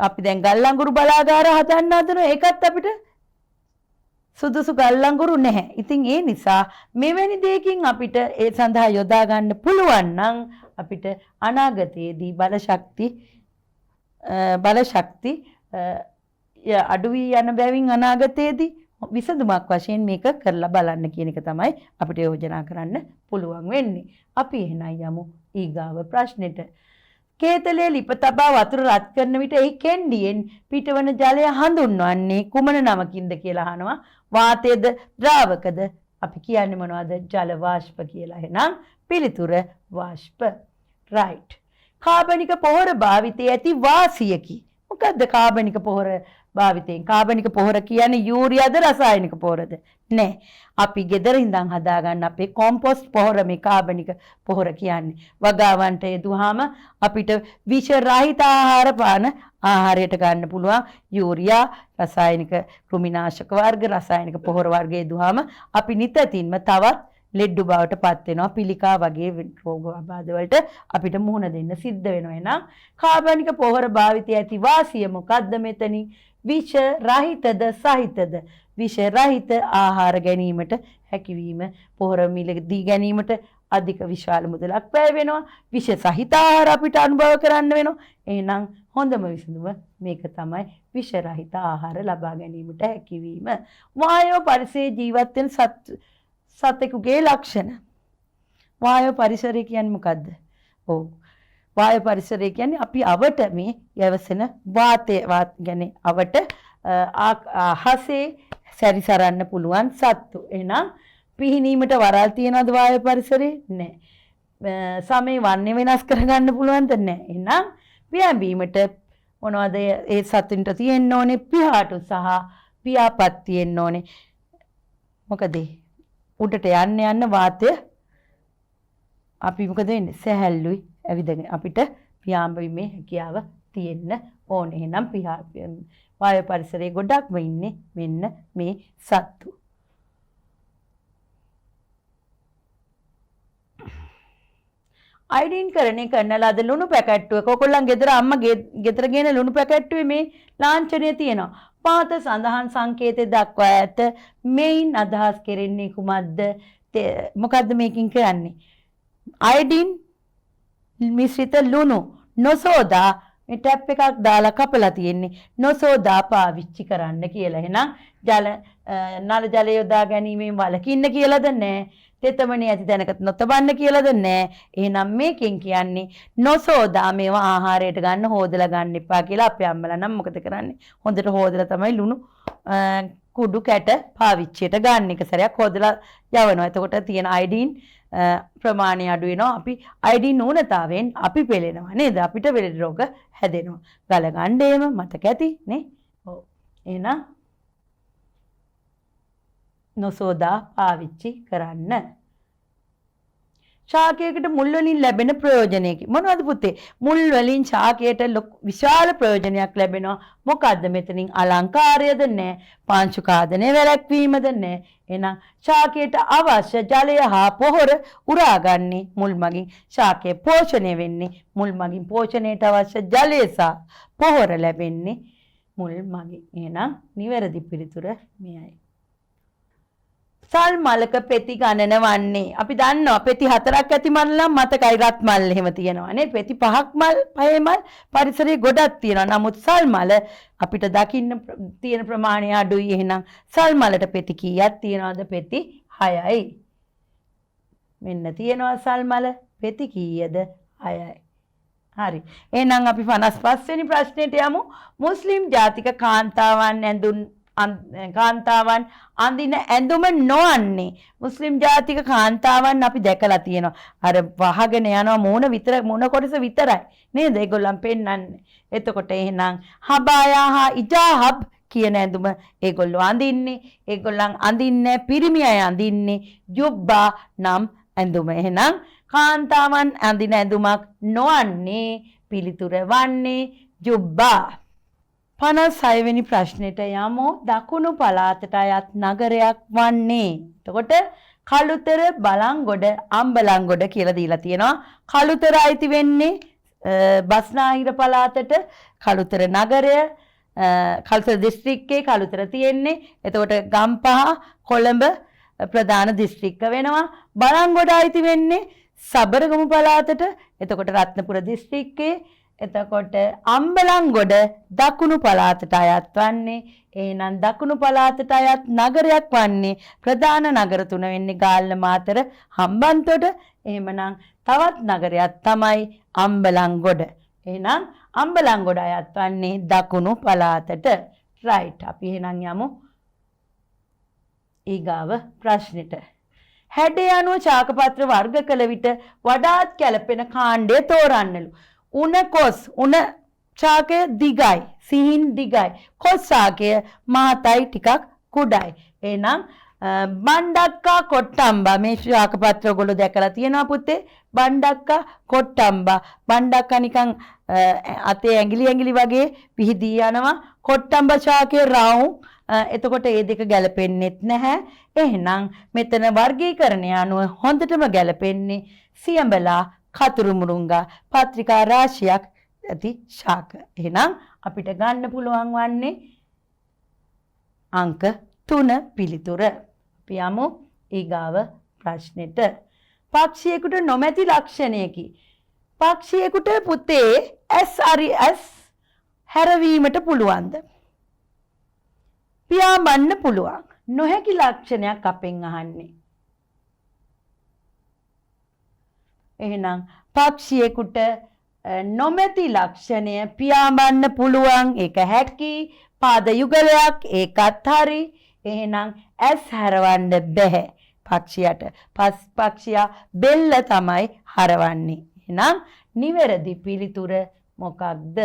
අපි දැන් ගල් අඟුරු බලාගාර හදන්න හදනවා. ඒකත් අපිට සුදුසු ගල් අඟුරු නැහැ. ඉතින් ඒ නිසා මෙවැනි දෙයකින් අපිට ඒ සඳහා යොදා ගන්න පුළුවන් නම් අපිට අනාගතයේදී බල ශක්ති අඩු වී යන බැවින් අනාගතයේදී විසඳුමක් වශයෙන් මේක කරලා බලන්න කියන එක තමයි අපිට යෝජනා කරන්න පුළුවන් වෙන්නේ. අපි එහෙනම් යමු ඊගාව ප්‍රශ්නෙට. කේතලයේ ලිප තබා වතුර රත් කරන විට එහි කෙන්ඩියෙන් පිටවන ජලය හඳුන්වන්නේ කුමන නමකින්ද කියලා අහනවා. වාතයේද ද්‍රාවකද? අපි කියන්නේ මොනවද? ජල වාෂ්ප කියලා. එහෙනම් පිළිතුර වාෂ්ප. right. කාබනික පොහොර භාවිතයේ ඇති වාසියකි. මොකද්ද කාබනික පොහොර භාවිතයෙන්? කාබනික පොහොර කියන්නේ යූරියාද රසායනික පොහොරද? නෑ. අපි ගෙදර ඉඳන් හදාගන්න අපේ කොම්පොස්ට් පොහොර මේ කාබනික පොහොර කියන්නේ. වගාවන්ට යෙදුවාම අපිට විෂ රහිත ආහාර පාන ආහාරයට ගන්න පුළුවන් යූරියා, රසායනික කෘමිනාශක වර්ග, රසායනික පොහොර වර්ග යෙදුවාම අපි නිතැතින්ම තවත් ලෙඩ්ඩු බවට පත් වෙනවා. පිළිකා වගේ රෝග ආබාධ වලට අපිට මුහුණ දෙන්න සිද්ධ වෙනවා. එහෙනම් කාබනික පොහොර භාවිතයේ ඇති වාසිය මොකද්ද මෙතනින්? විෂ රහිතද සහිතද? විෂ රහිත ආහාර ගැනීමට හැකියවීම, පොහොර මිල දී ගැනීමට අධික විශාල මුදලක් වැය වෙනවා. විෂ සහිත ආහාර අපිට අනුභව කරන්න වෙනවා. එහෙනම් හොඳම විසඳුම මේක තමයි විෂ රහිත ආහාර ලබා ගැනීමට හැකියවීම. වායෝ පරිසරයේ ජීවත් වෙන සතෙකුගේ ලක්ෂණ. වායෝ පරිසරය කියන්නේ මොකද්ද? ඔව්. වායෝ පරිසරය කියන්නේ අපි අවට මේ යවසන වාතය කියන්නේ අවට අහසේ සැරිසරන්න පුළුවන් සත්තු. එහෙනම් පිහිනීමට වරල් තියනවද වායෝ පරිසරේ? නැහැ. සමේ වන්නේ වෙනස් කරගන්න පුළුවන්ද? නැහැ. එහෙනම් පියාඹීමට මොනවද ඒ සතුන්ට තියෙන්න ඕනේ? පියාටු සහ පියාපත් තියෙන්න ඕනේ. මොකද උඩට යන්න වාතය අපි මොකද වෙන්නේ? සැහැල්ලුයි ඇවිදගෙන අපිට පියාඹීමේ හැකියාව තියෙන්න ඕනේ. එහෙනම් වායු පරිසරයේ ගොඩක්ම ඉන්නේ මෙන්න මේ සත්තු. අයඩින් කරණය කරන ලද ලුණු පැකැට්ටුවක ඔයගොල්ලන් ගෙදර අම්මා ගෙදර ගෙන ලුණු පැකැට්ටුවේ මේ ලාංඡනය තියෙනවා. පාත සඳහන් සංකේතය දක්වා ඇත. මෙයින් අදහස් කෙරෙන්නේ කුමක්ද? මොකද්ද මේකින් කරන්නේ? අයඩින් මිශ්‍රිත ලුණු නොසෝදා මේ ටැප් එකක් දාලා කපලා තියෙන්නේ. නොසෝදා පාවිච්චි කරන්න කියලා. එහෙනම් නල ජලය යොදා ගැනීමෙන් වළකින්න කියලාද නැහැ. තෙතමනේ ඇති දැනකට නොතබන්න කියලාද නැහැ. එහෙනම් මේකෙන් කියන්නේ නොසෝදා මේවා ආහාරයට ගන්න හොදලා ගන්න එපා කියලා. අපේ අම්මලා නම් මොකද කරන්නේ? හොඳට හොදලා තමයි ලුණු කුඩු කැට පාවිච්චියට ගන්න. එක සැරයක් හොදලා යවනවා. එතකොට තියෙන අයඩින් ප්‍රමාණය අඩු වෙනවා. අපි අයඩින් ඌනතාවෙන් අපි පෙළෙනවා නේද? අපිට වෙලෙඩ රෝග හැදෙනවා. ගල ගන්න මතක ඇති නේ? ඔව්. එහෙනම් නොසෝදා පාවිච්චි කරන්න. ශාකයකට මුල් වලින් ලැබෙන ප්‍රයෝජනයකි. මොනවද පුතේ? මුල් වලින් ශාකයට විශාල ප්‍රයෝජනයක් ලැබෙනවා. මොකද්ද මෙතනින් අලංකාරයද නැහැ. පාංශු කාදනය වැළැක්වීමද නැහැ. එහෙනම් ශාකයට අවශ්‍ය ජලය හා පොහොර උරාගන්නේ මුල් මගින්. ශාකය පෝෂණය වෙන්නේ මුල් මගින්. පෝෂණයට අවශ්‍ය ජලය සහ පොහොර ලැබෙන්නේ මුල් මගින්. එහෙනම් නිවැරදි පිළිතුර මෙයයි. සල් මලක පෙති ගණන වන්නේ අපි දන්නවා පෙති 4ක් ඇති මල් නම් මතකයි රත් මල් එහෙම තියෙනවා නේ පෙති 5ක් මල් 5 මල් පරිසරයේ ගොඩක් තියෙනවා නමුත් සල් මල අපිට දකින්න තියෙන ප්‍රමාණය අඩුයි එහෙනම් සල් මලට පෙති කීයක් තියෙනවද පෙති 6යි මෙන්න තියෙනවා සල් මල පෙති කීයද 6යි හරි එහෙනම් අපි 55 වෙනි ප්‍රශ්නෙට යමු මුස්ලිම් ජාතික කාන්තාවන් අඳින ඇඳුම නොවන්නේ මුස්ලිම් ජාතික කාන්තාවන් අපි දැකලා තියෙනවා අර වහගෙන යනවා මූණ කොටස විතරයි නේද ඒගොල්ලන් පෙන්වන්නේ එතකොට එහෙනම් හබායා හා ඉජාහබ් කියන ඇඳුම ඒගොල්ලෝ අඳින්නේ ඒගොල්ලන් අඳින්නේ පිරිමි අය අඳින්නේ ජුබ්බා නම් ඇඳුම එහෙනම් කාන්තාවන් අඳින ඇඳුමක් නොවන්නේ පිළිතුර වන්නේ ජුබ්බා 56 වෙනි ප්‍රශ්නෙට යමු දකුණු පළාතට අයත් නගරයක් වන්නේ. එතකොට කළුතර බලංගොඩ අම්බලන්ගොඩ කියලා දීලා තියෙනවා. කළුතර අයිති වෙන්නේ බස්නාහිර පළාතට කළුතර නගරය කළුතර දිස්ත්‍රික්කයේ කළුතර තියෙන්නේ. එතකොට ගම්පහ කොළඹ ප්‍රධාන දිස්ත්‍රික්ක වෙනවා. බලංගොඩ අයිති වෙන්නේ සබරගමු පළාතට. එතකොට රත්නපුර දිස්ත්‍රික්කයේ එතකොට අම්බලන්ගොඩ දකුණු පළාතට අයත් වන්නේ එහෙනම් දකුණු පළාතට අයත් නගරයක් වන්නේ ප්‍රධාන නගර තුන වෙන්නේ ගාල්ල මාතර හම්බන්තොට එහෙමනම් තවත් නගරයක් තමයි අම්බලන්ගොඩ එහෙනම් අම්බලන්ගොඩ අයත් වන්නේ දකුණු පළාතට රයිට් අපි එහෙනම් යමු ඊගාව ප්‍රශ්නෙට හැඩය අනුව ශාකපත්‍ර වර්ග කළ විට වඩාත් කැළපෙන කාණ්ඩය තෝරන්නලු උණ කොස් උණ ශාකය දිගයි සිහින් දිගයි කොස් ශාකය මහතයි ටිකක් කුඩයි එහෙනම් බණ්ඩක්කා කොට්ටම්බා මේ ශාකපත්‍ර ඔයගොල්ලෝ දැකලා තියෙනවා පුතේ බණ්ඩක්කා කොට්ටම්බා බණ්ඩක්කා නිකන් අතේ ඇඟිලි වගේ පිහිදී යනවා කොට්ටම්බා ශාකය රවුම් එතකොට මේ දෙක ගැලපෙන්නේත් නැහැ එහෙනම් මෙතන වර්ගීකරණය අනුව හොඳටම ගැලපෙන්නේ සියඹලා කතුරු මුරුංගා පත්‍රිකා රාශියක් ඇති ශාක. එහෙනම් අපිට ගන්න පුළුවන් වන්නේ අංක 3 පිළිතුර. අපි යමු ඊගාව ප්‍රශ්නෙට. පක්ෂියෙකුට නොමැති ලක්ෂණයකි. පක්ෂියෙකුට පුතේ SRS හැරවීමට පුළුවන්ද? පියාඹන්න පුළුවන්. නොහැකි ලක්ෂණයක් අපෙන් අහන්නේ. එහෙනම් පක්ෂියෙකුට නොමැති ලක්ෂණය පියාඹන්න පුළුවන් ඒක හැකි පාද යුගලයක් ඒකත් හරි එහෙනම් ඇස් හැරවන්න බෑ පක්ෂියට පක්ෂියා බෙල්ල තමයි හරවන්නේ එහෙනම් නිවැරදි පිළිතුර මොකක්ද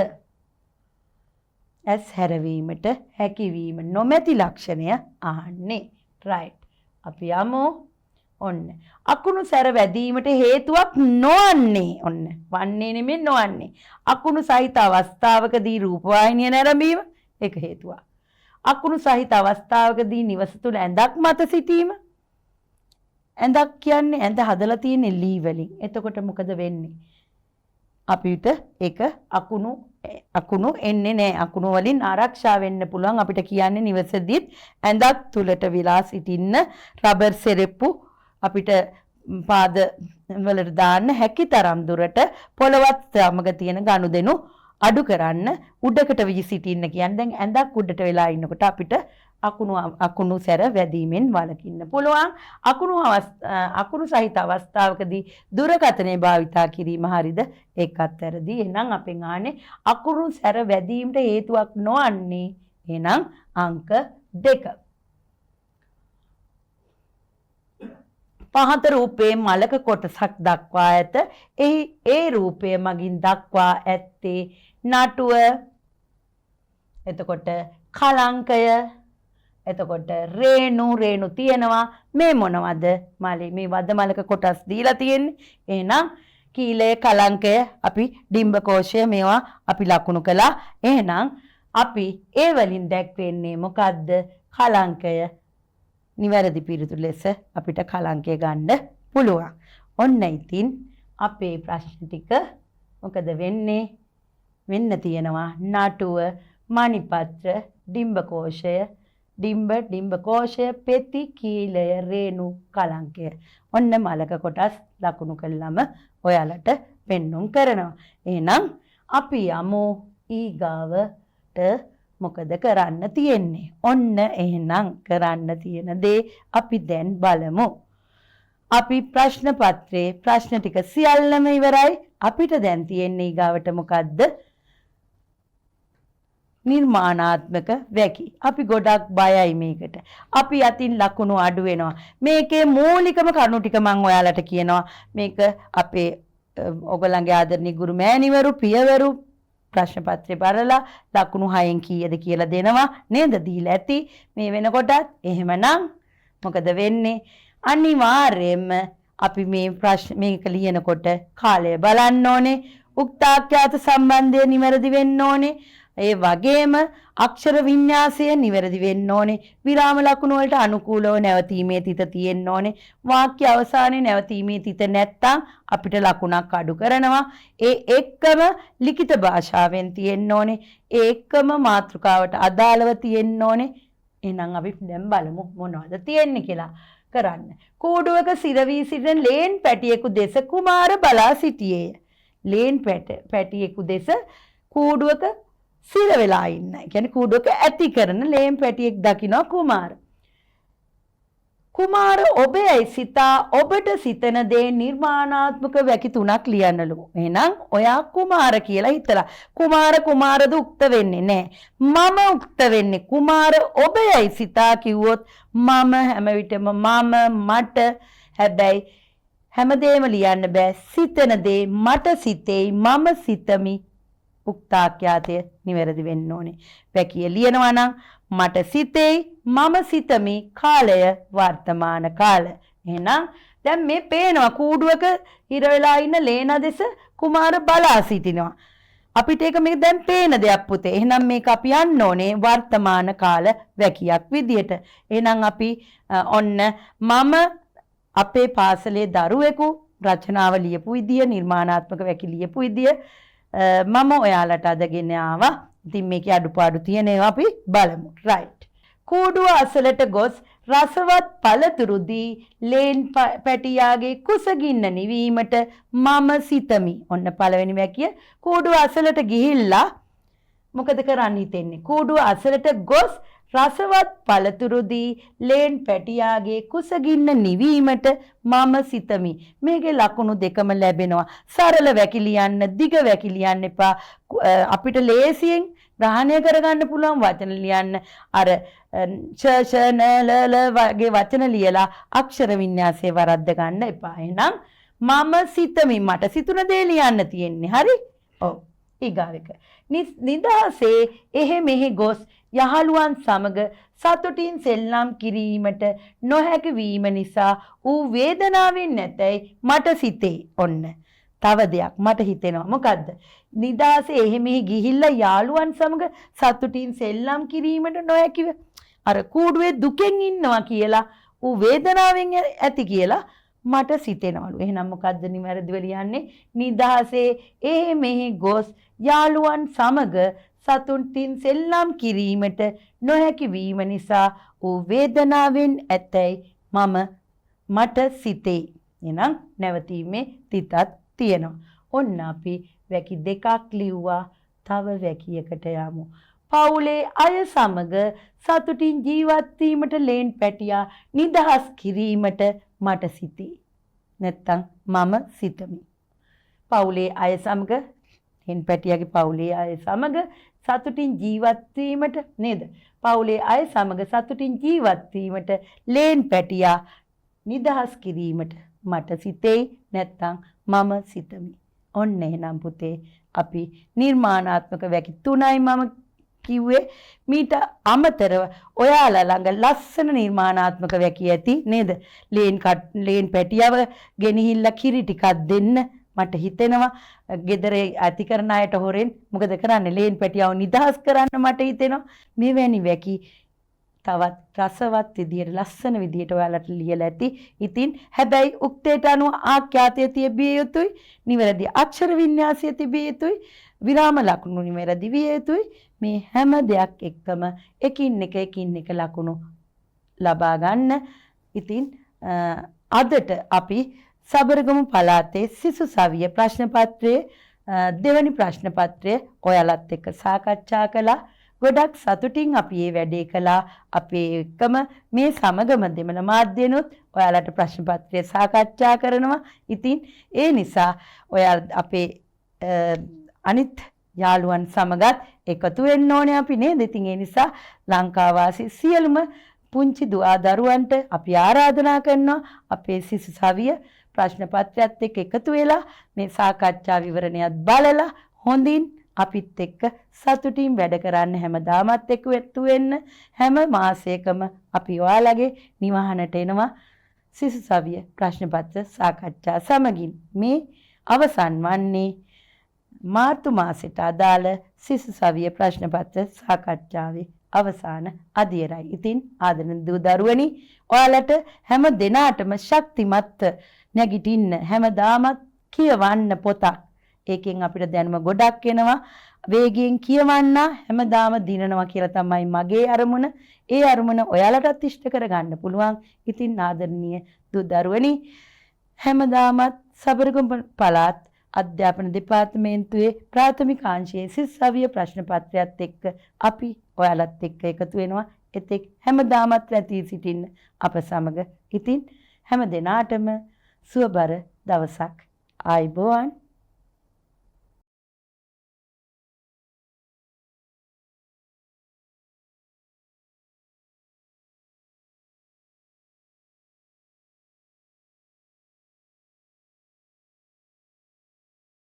ඇස් හැරවීමට හැකියවීම නොමැති ලක්ෂණය අහන්නේ රයිට් අපි යමු ඔන්න අකුණු සැර වැදීමට හේතුවක් නොවන්නේ ඔන්න වන්නේ නෙමෙයි නොවන්නේ අකුණු සහිත අවස්ථාවකදී රූපවාහිනිය නැරඹීම ඒක හේතුවක් අකුණු සහිත අවස්ථාවකදී නිවස තුල ඇඳක් මත සිටීම ඇඳක් කියන්නේ ඇඳ හදලා තියෙන්නේ ලී වලින් එතකොට මොකද වෙන්නේ අපිට ඒක අකුණු එන්නේ නැහැ අකුණු වලින් ආරක්ෂා වෙන්න පුළුවන් අපිට කියන්නේ නිවසේදීත් ඇඳක් තුලට විලා සිටින්න රබර් සෙරෙප්පු අපිට පාද වලට දාන්න හැකි තරම් දුරට පොළවත් සමග තියෙන ගනුදෙනු අඩු කරන්න උඩකට වී සිටින්න කියන්නේ දැන් ඇඳක් උඩට වෙලා ඉන්නකොට අපිට අකුණු සැර වැදීමෙන් වළකින්න පුළුවන් අකුණු සහිත අවස්ථාවකදී දුරකථනය භාවිතා කිරීම හරිද ඒකත් වැරදි එහෙනම් අපෙන් ආන්නේ අකුණු සැර වැදීමට හේතුවක් නොවන්නේ එහෙනම් අංක 2 පහත රූපයේ මලක කොටසක් දක්වා ඇත. ඒ රූපය මගින් දක්වා ඇත්තේ නටුව. එතකොට කලංකය. එතකොට රේණු තියෙනවා. මේ මොනවද? මාළේ මේ වදමලක කොටස් දීලා තියෙන්නේ. එහෙනම් කීලය කලංකය අපි ඩිම්බකෝෂය මේවා අපි ලකුණු කළා. එහෙනම් අපි ඒ වලින් දැක්වෙන්නේ මොකද්ද? කලංකය. නිවැරදි පිළිතුරු ලෙස අපිට කලංකය ගන්න පුළුවන්. ඔන්න ඉතින් අපේ ප්‍රශ්න ටික මොකද වෙන්නේ? වෙන්න තියෙනවා නටුව, මණිපත්‍ර, ඩිම්බකෝෂය, ඩිම්බකෝෂය, පෙති, කීලය, රේණු, කලංකය. ඔන්න මලක කොටස් ලකුණු කළාම ඔයාලට පෙන්눔 කරනවා. එහෙනම් අපි යමු ඊගාවට මොකද කරන්න තියෙන්නේ? ඔන්න එහෙනම් කරන්න තියෙන දේ අපි දැන් බලමු. අපි ප්‍රශ්න පත්‍රයේ ප්‍රශ්න ටික සියල්ලම ඉවරයි. අපිට දැන් තියෙන්නේ ඊගාවට මොකද්ද? නිර්මාණාත්මක වැකි. අපි ගොඩක් බයයි මේකට. අපි අතින් ලකුණු අඩු වෙනවා. මේකේ මූලිකම කරුණු ටික මම ඔයාලට කියනවා. මේක අපේ ඔයගලගේ ආදරණීය ගුරු මෑණිවරු, පියවරු ප්‍රශ්න පත්‍රය බලලා ලකුණු 6න් කීයද කියලා දෙනවා නේද? දීලා ඇති. මේ වෙනකොටත් එහෙමනම් මොකද වෙන්නේ? අනිවාර්යයෙන්ම අපි මේ ප්‍රශ්න මේක ලියනකොට කාලය බලන්න ඕනේ. උක්තාඛ්‍යාත සම්බන්ධය නිවැරදි වෙන්න ඕනේ. ඒ වගේම අක්ෂර වින්‍යාසය නිවැරදි වෙන්න ඕනේ. විරාම ලකුණු වලට අනුකූලව නැවතීමේ තිත තියෙන්න ඕනේ. වාක්‍ය අවසානයේ නැවතීමේ තිත නැත්තම් අපිට ලකුණක් අඩු කරනවා. ඒ එක්කම ලිඛිත භාෂාවෙන් තියෙන්න ඕනේ. ඒ එක්කම මාතෘකාවට අදාළව තියෙන්න ඕනේ. එහෙනම් අපි දැන් බලමු මොනවද තියෙන්නේ කියලා. කරන්න. කූඩුවක සිරවී සිටින ලේන් පැටියෙකු දෙස කුමාර බලා සිටියේය. ලේන් පැටියෙකු දෙස කූඩුවක සිර වෙලා ඉන්න. කියන්නේ කූඩුවක ඇති කරන ලේන් පැටියෙක් දකිනවා කුමාර. කුමාර ඔබයි සිතා ඔබට සිතන දේ නිර්මාණාත්මක වැකි තුනක් ලියන්නලු. එහෙනම් ඔයා කුමාර කියලා හිතලා. කුමාරද උක්ත වෙන්නේ නැහැ. මම උක්ත වෙන්නේ. කුමාර ඔබයි සිතා කිව්වොත් මම හැම විටම මට හැබැයි හැමදේම ලියන්න බෑ. සිතන දේ මට සිතෙයි මම සිතමි. උක්තාඛ්‍යාතය නිවැරදි වෙන්න ඕනේ. වැකිය ලියනවා නම් මට සිතෙයි මම සිතමි කාලය වර්තමාන කාල. එහෙනම් දැන් මේ පේනවා කූඩුවක හිර වෙලා ඉන්න ලේනා දෙස කුමාර බලා සිටිනවා. අපිට ඒක මේක දැන් පේන දෙයක් පුතේ. එහෙනම් මේක අපි යන්න ඕනේ වර්තමාන කාල වැකියක් විදියට. එහෙනම් අපි ඔන්න මම අපේ පාසලේ දරුවෙකු රචනාව ලියපු විදිය, නිර්මාණාත්මක වැකි ලියපු විදිය මම ඔයාලට අදගෙන ආවා. ඉතින් මේකේ අඩුපාඩු තියෙන ඒවා අපි බලමු. right. කූඩුව අසලට ගොස් රසවත් පළතුරු දී ලේන් පැටියාගේ කුසගින්න නිවීමට මම සිතමි. ඔන්න පළවෙනි වැකිය. කූඩුව අසලට ගිහිල්ලා මොකද කරන්න හිතෙන්නේ? කූඩුව අසලට ගොස් රසවත් පළතුරු දී ලේන් පැටියාගේ කුසගින්න නිවීමට මම සිතමි. මේකේ ලකුණු දෙකම ලැබෙනවා. සරල වැකි ලියන්න, දිග වැකි ලියන්න එපා. අපිට ලේසියෙන් ග්‍රහණය කරගන්න පුළුවන් වචන ලියන්න. අර ල වගේ වචන ලියලා අක්ෂර වින්‍යාසය වරද්ද ගන්න එපා. එහෙනම් මම සිතමි. මට සිතුන දේ ලියන්න තියෙන්නේ. හරි? ඔව්. ඊගාව එක. නිදහසේ එහෙ මෙහෙ ගොස් යහළුවන් සමග සතුටින් සෙල්ලම් කිරීමට නොහැකි වීම නිසා ඌ වේදනාවෙන් නැතයි මට සිතේ. ඔන්න තව දෙයක් මට හිතෙනවා. මොකද්ද? නිදාසේ එහෙ මෙහෙ ගිහිල්ලා යාළුවන් සමග සතුටින් සෙල්ලම් කිරීමට නොහැකිව අර කූඩුවේ දුකෙන් ඉන්නවා කියලා ඌ වේදනාවෙන් ඇති කියලා මට සිතෙනවලු. එහෙනම් මොකද්ද නිවැරදිව ලියන්නේ? නිදාසේ එහෙ මෙහෙ ගොස් යාළුවන් සමග සතුටින් සෙල්ලම් කිරීමට නොහැකි වීම නිසා ඌ වේදනාවෙන් ඇතැයි මට සිතේ. එහෙනම් නැවතීමේ තිතක් තියෙනවා. ඔන්න අපි වැකි දෙකක් ලිව්වා. තව වැකියකට යමු. පවුලේ අය සමග සතුටින් ජීවත් වීමට ලේන් පැටියා නිදහස් කිරීමට මට සිතේ. නැත්තම් මම සිතමි. පවුලේ අය සමග ලේන් පැටියාගේ පවුලේ අය සමග සතුටින් ජීවත් වීමට නේද? පවුලේ අය සමග සතුටින් ජීවත් වීමට ලේන් පැටියා නිදහස් කිරීමට මට සිතෙයි. නැත්තම් මම සිතමි. ඔන්න එහෙනම් පුතේ අපි නිර්මාණාත්මක වැකි තුනයි මම කිව්වේ මීට අමතරව ඔයාලා ළඟ ලස්සන නිර්මාණාත්මක වැකිය ඇති නේද? ලේන් පැටියව ගෙනහිල්ලා කිරි ටිකක් දෙන්න මට හිතෙනවා. ගෙදර ඇති කරන අයට හොරෙන් මොකද කරන්නේ? ලේන් පැටියව නිදහස් කරන්න මට හිතෙනවා. මෙවැනි වැකි තවත් රසවත් විදියට ලස්සන විදියට ඔයාලට ලියලා ඇති. ඉතින් හැබැයි උක්තයට අනුව ආඛ්‍යාතය තිබිය යුතුයි. නිවැරදි අක්ෂර වින්‍යාසය තිබිය යුතුයි. විරාම ලකුණු නිවැරදි විය යුතුයි. මේ හැම දෙයක් එක්කම එකින් එක ලකුණු ලබා ගන්න. ඉතින් අදට අපි සබරගමු පළාතේ සිසු සවිය ප්‍රශ්න පත්‍රයේ දෙවැනි ප්‍රශ්න පත්‍රය ඔයාලත් එක්ක සාකච්ඡා කළා. ගොඩක් සතුටින් අපි මේ වැඩේ කළා. අපේ එක්කම මේ සමගම දෙමළ මාධ්‍යනොත් ඔයාලට ප්‍රශ්න පත්‍රය සාකච්ඡා කරනවා. ඉතින් ඒ නිසා ඔයාලා අපේ අනිත් යාළුවන් සමගත් එකතු වෙන්න ඕනේ අපි නේද? ඉතින් ඒ නිසා ලංකාවාසී සියලුම පුංචි දුවා දරුවන්ට අපි ආරාධනා කරනවා අපේ සිසු සවිය ප්‍රශ්න පත්‍රයත් එක්ක එකතු වෙලා මේ සාකච්ඡා විවරණයත් බලලා හොඳින් අපිත් එක්ක සතුටින් වැඩ කරන්න හැමදාමත් එක්ක වෙන්න හැම මාසයකම අපි ඔයාලගේ නිවහනට එනවා සිසු සවිය ප්‍රශ්න පත්‍ර සාකච්ඡා සමගින්. මේ අවසන් වන්නේ මාර්තු මාසෙට අදාළ සිසු සවිය ප්‍රශ්න පත්‍ර සාකච්ඡාවේ අවසාන අදියරයි. ඉතින් ආදරණීය දූ දරුවනි ඔයාලට හැම දිනාටම ශක්තිමත් නැගිටින්න හැමදාමත් කියවන්න පොතක්. ඒකෙන් අපිට දැනුම ගොඩක් එනවා. වේගයෙන් කියවන්න හැමදාම දිනනවා කියලා තමයි මගේ අරමුණ. ඒ අරමුණ ඔයාලටත් ඉෂ්ට කරගන්න පුළුවන්. ඉතින් ආදරණීය දූ දරුවනි හැමදාමත් සබරගමු පළාත් අධ්‍යාපන දෙපාර්තමේන්තුවේ ප්‍රාථමික අංශයේ සිසු සවිය ප්‍රශ්න පත්‍රයත් එක්ක අපි ඔයාලත් එක්ක එකතු වෙනවා. එතෙක් හැමදාමත් රැඳී සිටින්න අප සමග. ඉතින් හැම දිනාටම සුවබර දවසක්. ආයුබෝවන්.